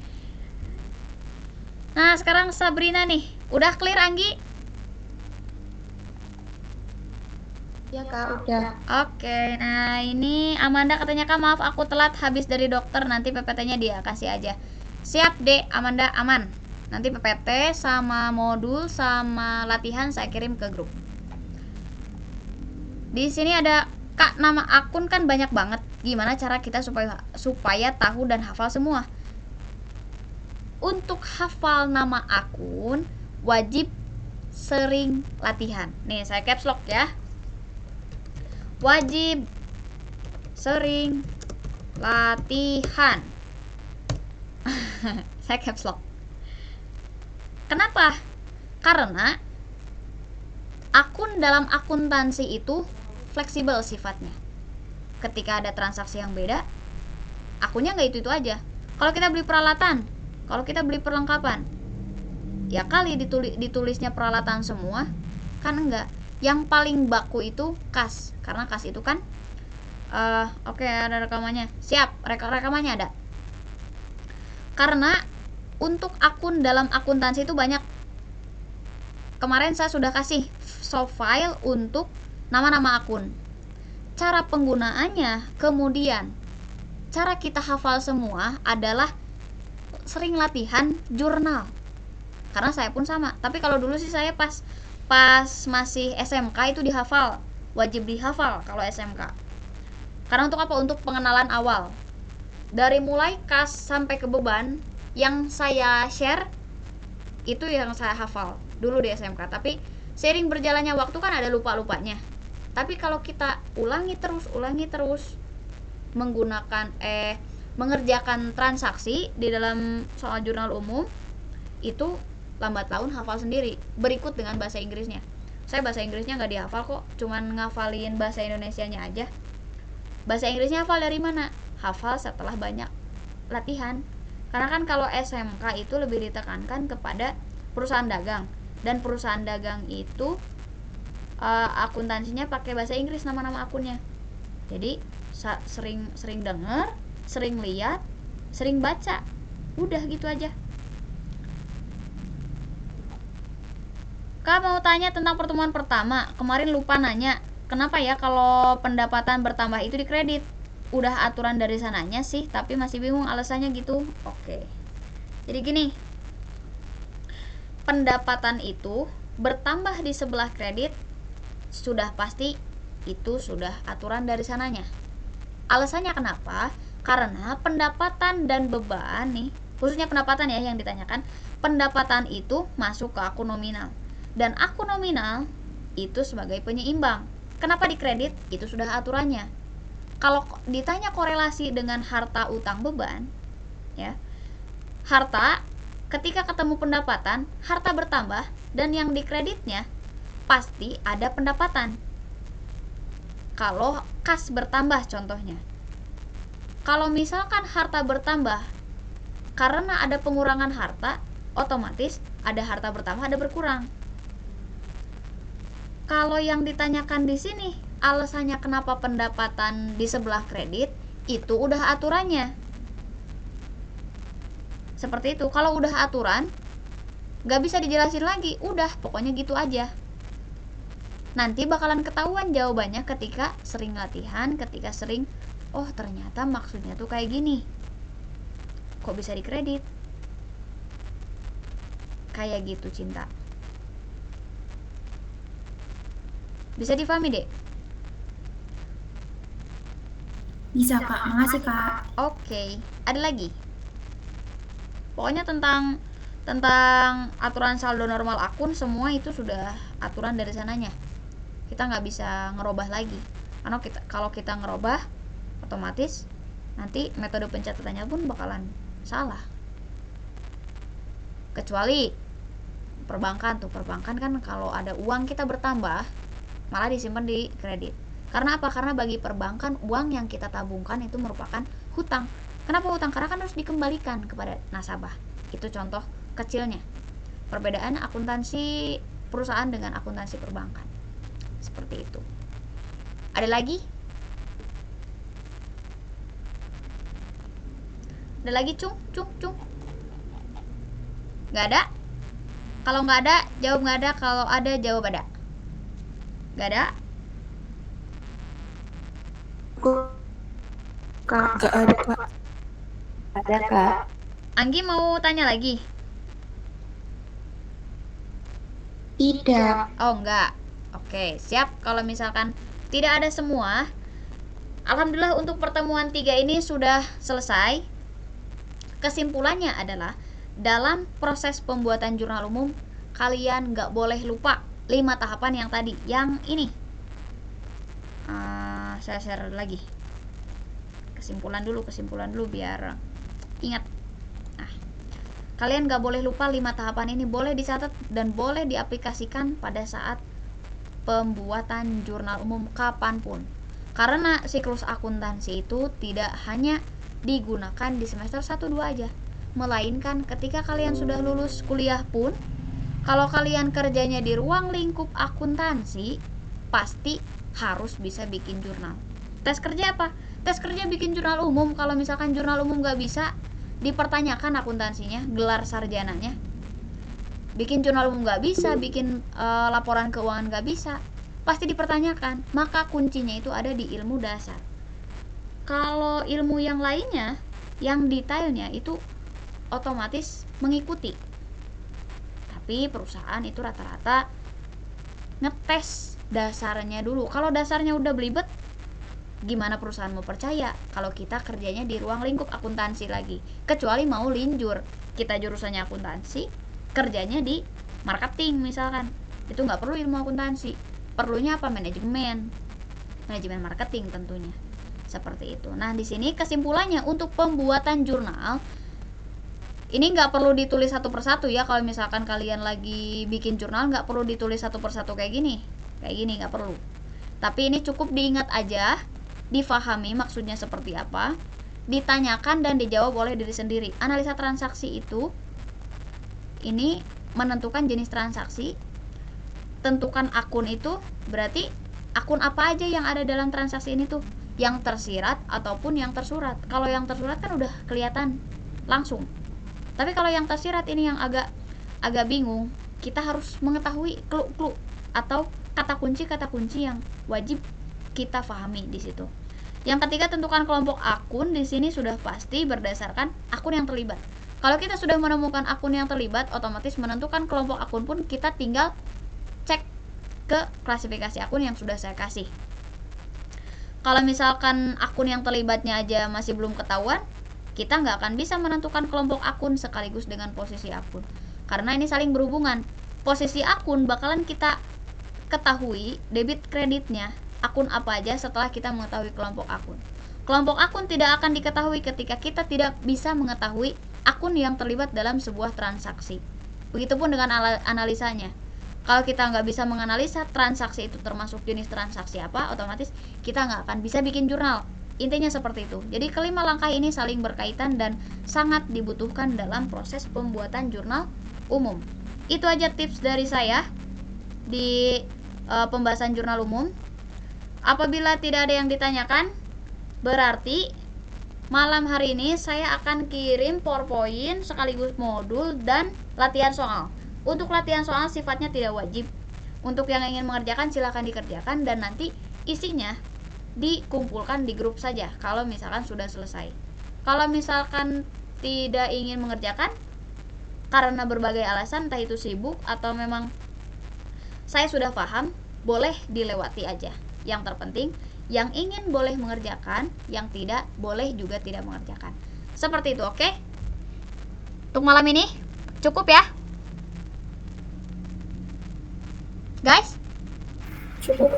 Nah, sekarang Sabrina nih, udah clear Anggi? Ya Kak, udah. Oke, nah ini Amanda katanya, Kak maaf aku telat habis dari dokter, nanti PPT-nya dia kasih aja. Siap deh Amanda, aman. Nanti PPT sama modul sama latihan saya kirim ke grup. Di sini ada Kak, nama akun kan banyak banget. Gimana cara kita supaya tahu dan hafal semua? Untuk hafal nama akun wajib sering latihan. Nih, saya caps lock ya. wajib sering latihan. Saya caps lock. Kenapa? Karena akun dalam akuntansi itu fleksibel sifatnya. Ketika ada transaksi yang beda, akunnya nggak itu aja. Kalau kita beli peralatan, kalau kita beli perlengkapan, ya kali ditulisnya peralatan semua, kan enggak. Yang paling baku itu kas, karena kas itu kan oke, ada rekamannya. Siap, rekamannya ada. Karena untuk akun dalam akuntansi itu banyak. Kemarin saya sudah kasih soft file untuk nama-nama akun. Cara penggunaannya, kemudian cara kita hafal semua adalah sering latihan jurnal. Karena saya pun sama. Tapi kalau dulu sih saya pas masih SMK itu dihafal, wajib dihafal kalau SMK. Karena untuk apa? Untuk pengenalan awal. Dari mulai kas sampai ke beban yang saya share itu yang saya hafal dulu di SMK. Tapi seiring berjalannya waktu kan ada lupa-lupanya. Tapi kalau kita ulangi terus mengerjakan transaksi di dalam soal jurnal umum, itu lambat laun hafal sendiri. Berikut dengan bahasa Inggrisnya. Saya bahasa Inggrisnya nggak dihafal kok, cuman ngafalin bahasa Indonesianya aja. Bahasa Inggrisnya hafal dari mana? Hafal setelah banyak latihan. Karena kan kalau SMK itu lebih ditekankan kepada perusahaan dagang, dan perusahaan dagang itu akuntansinya pakai bahasa Inggris nama-nama akunnya. Jadi sering dengar, sering lihat, sering baca, udah gitu aja. Kak mau tanya tentang pertemuan pertama. Kemarin lupa nanya, kenapa ya kalau pendapatan bertambah itu dikredit? Udah aturan dari sananya sih, tapi masih bingung alasannya gitu. Oke. Jadi gini, pendapatan itu bertambah di sebelah kredit sudah pasti itu sudah aturan dari sananya. Alasannya kenapa? Karena pendapatan dan beban nih, khususnya pendapatan ya yang ditanyakan, pendapatan itu masuk ke akun nominal. Dan akun nominal itu sebagai penyeimbang. Kenapa dikredit? Itu sudah aturannya. Kalau ditanya korelasi dengan harta utang beban, ya, harta ketika ketemu pendapatan, harta bertambah dan yang dikreditnya pasti ada pendapatan. Kalau kas bertambah contohnya. Kalau misalkan harta bertambah karena ada pengurangan harta, otomatis ada harta bertambah, ada berkurang. Kalau yang ditanyakan di sini alasannya kenapa pendapatan di sebelah kredit, itu udah aturannya. Seperti itu. Kalau udah aturan, gak bisa dijelasin lagi. Udah, pokoknya gitu aja. Nanti bakalan ketahuan jawabannya ketika sering latihan, ketika sering, oh ternyata maksudnya tuh kayak gini. Kok bisa dikredit? Kayak gitu, Cinta. Bisa difahami, Dek? Bisa, Kak. Makasih, Kak. Oke. Ada lagi? Pokoknya tentang aturan saldo normal akun, semua itu sudah aturan dari sananya. Kita nggak bisa ngerubah lagi. Karena kalau kita ngerubah, otomatis nanti metode pencatatannya pun bakalan salah. Kecuali perbankan kan kalau ada uang kita bertambah, malah disimpan di kredit. Karena apa? Karena bagi perbankan uang yang kita tabungkan itu merupakan hutang. Kenapa hutang? Karena kan harus dikembalikan kepada nasabah. Itu contoh kecilnya. Perbedaan akuntansi perusahaan dengan akuntansi perbankan. Seperti itu. Ada lagi? Ada lagi, Cung? Nggak ada? Kalau nggak ada, jawab nggak ada. Kalau ada, jawab ada. Nggak ada? Kak. Gak ada, Kak. Ada, Kak. Anggi mau tanya lagi? Tidak. Oh, enggak. Oke, siap. Kalau misalkan tidak ada semua, alhamdulillah untuk pertemuan 3 ini sudah selesai. Kesimpulannya adalah dalam proses pembuatan jurnal umum, kalian nggak boleh lupa 5 tahapan yang tadi. Yang ini saya share lagi kesimpulan dulu biar ingat. Nah, kalian gak boleh lupa 5 tahapan ini, boleh dicatat dan boleh diaplikasikan pada saat pembuatan jurnal umum kapanpun, karena siklus akuntansi itu tidak hanya digunakan di semester 1-2 aja, melainkan ketika kalian sudah lulus kuliah pun, kalau kalian kerjanya di ruang lingkup akuntansi, pasti harus bisa bikin jurnal. Tes kerja apa? Tes kerja bikin jurnal umum. Kalau misalkan jurnal umum gak bisa, dipertanyakan akuntansinya, gelar sarjananya. Bikin jurnal umum gak bisa, bikin laporan keuangan gak bisa, pasti dipertanyakan. Maka kuncinya itu ada di ilmu dasar. Kalau ilmu yang lainnya, yang detailnya itu otomatis mengikuti. Tapi perusahaan itu rata-rata ngetes dasarnya dulu. Kalau dasarnya udah belibet, gimana perusahaan mau percaya kalau kita kerjanya di ruang lingkup akuntansi lagi? Kecuali mau linjur, kita jurusannya akuntansi, kerjanya di marketing misalkan, itu nggak perlu ilmu akuntansi, perlunya apa? Manajemen marketing tentunya, seperti itu. Nah, di sini kesimpulannya untuk pembuatan jurnal ini nggak perlu ditulis satu persatu ya. Kalau misalkan kalian lagi bikin jurnal, nggak perlu ditulis satu persatu kayak gini nggak perlu. Tapi ini cukup diingat aja, difahami maksudnya seperti apa, ditanyakan dan dijawab oleh diri sendiri. Analisa transaksi itu, ini menentukan jenis transaksi, tentukan akun itu, berarti akun apa aja yang ada dalam transaksi ini tuh, yang tersirat ataupun yang tersurat. Kalau yang tersurat kan udah kelihatan langsung. Tapi kalau yang tersirat ini yang agak bingung, kita harus mengetahui clue atau kata kunci yang wajib kita pahami di situ. Yang ketiga, tentukan kelompok akun. Di sini sudah pasti berdasarkan akun yang terlibat. Kalau kita sudah menemukan akun yang terlibat, otomatis menentukan kelompok akun pun kita tinggal cek ke klasifikasi akun yang sudah saya kasih. Kalau misalkan akun yang terlibatnya aja masih belum ketahuan, kita nggak akan bisa menentukan kelompok akun sekaligus dengan posisi akun, karena ini saling berhubungan. Posisi akun bakalan kita ketahui debit kreditnya akun apa aja setelah kita mengetahui kelompok akun. Kelompok akun tidak akan diketahui ketika kita tidak bisa mengetahui akun yang terlibat dalam sebuah transaksi. Begitupun dengan analisanya. Kalau kita nggak bisa menganalisa transaksi itu termasuk jenis transaksi apa, otomatis kita nggak akan bisa bikin jurnal. Intinya seperti itu. Jadi kelima langkah ini saling berkaitan dan sangat dibutuhkan dalam proses pembuatan jurnal umum. Itu aja tips dari saya di pembahasan jurnal umum. Apabila tidak ada yang ditanyakan, berarti malam hari ini saya akan kirim PowerPoint sekaligus modul dan latihan soal. Untuk latihan soal sifatnya tidak wajib. Untuk yang ingin mengerjakan silahkan dikerjakan, dan nanti isinya dikumpulkan di grup saja kalau misalkan sudah selesai. Kalau misalkan tidak ingin mengerjakan karena berbagai alasan, entah itu sibuk atau memang saya sudah paham, boleh dilewati aja. Yang terpenting, yang ingin boleh mengerjakan, yang tidak boleh juga tidak mengerjakan. Seperti itu, oke? Untuk malam ini cukup ya, guys? Cukup,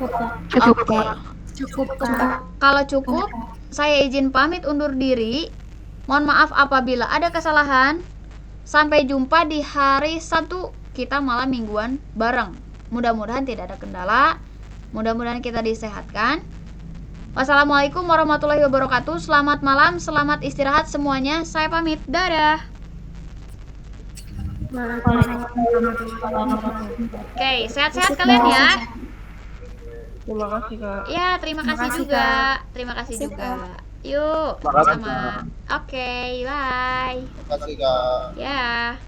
Kak. Kalau cukup, saya izin pamit undur diri. Mohon maaf apabila ada kesalahan. Sampai jumpa di hari Sabtu, kita malam mingguan bareng. Mudah-mudahan tidak ada kendala. Mudah-mudahan kita disehatkan. Wassalamualaikum warahmatullahi wabarakatuh. Selamat malam, selamat istirahat semuanya. Saya pamit, dadah. Oke, sehat-sehat kalian ya. Terima kasih, Kak. Ya, terima kasih juga. Terima kasih juga. Yuk, sama. Oke, bye. Terima kasih, Kak. Ya.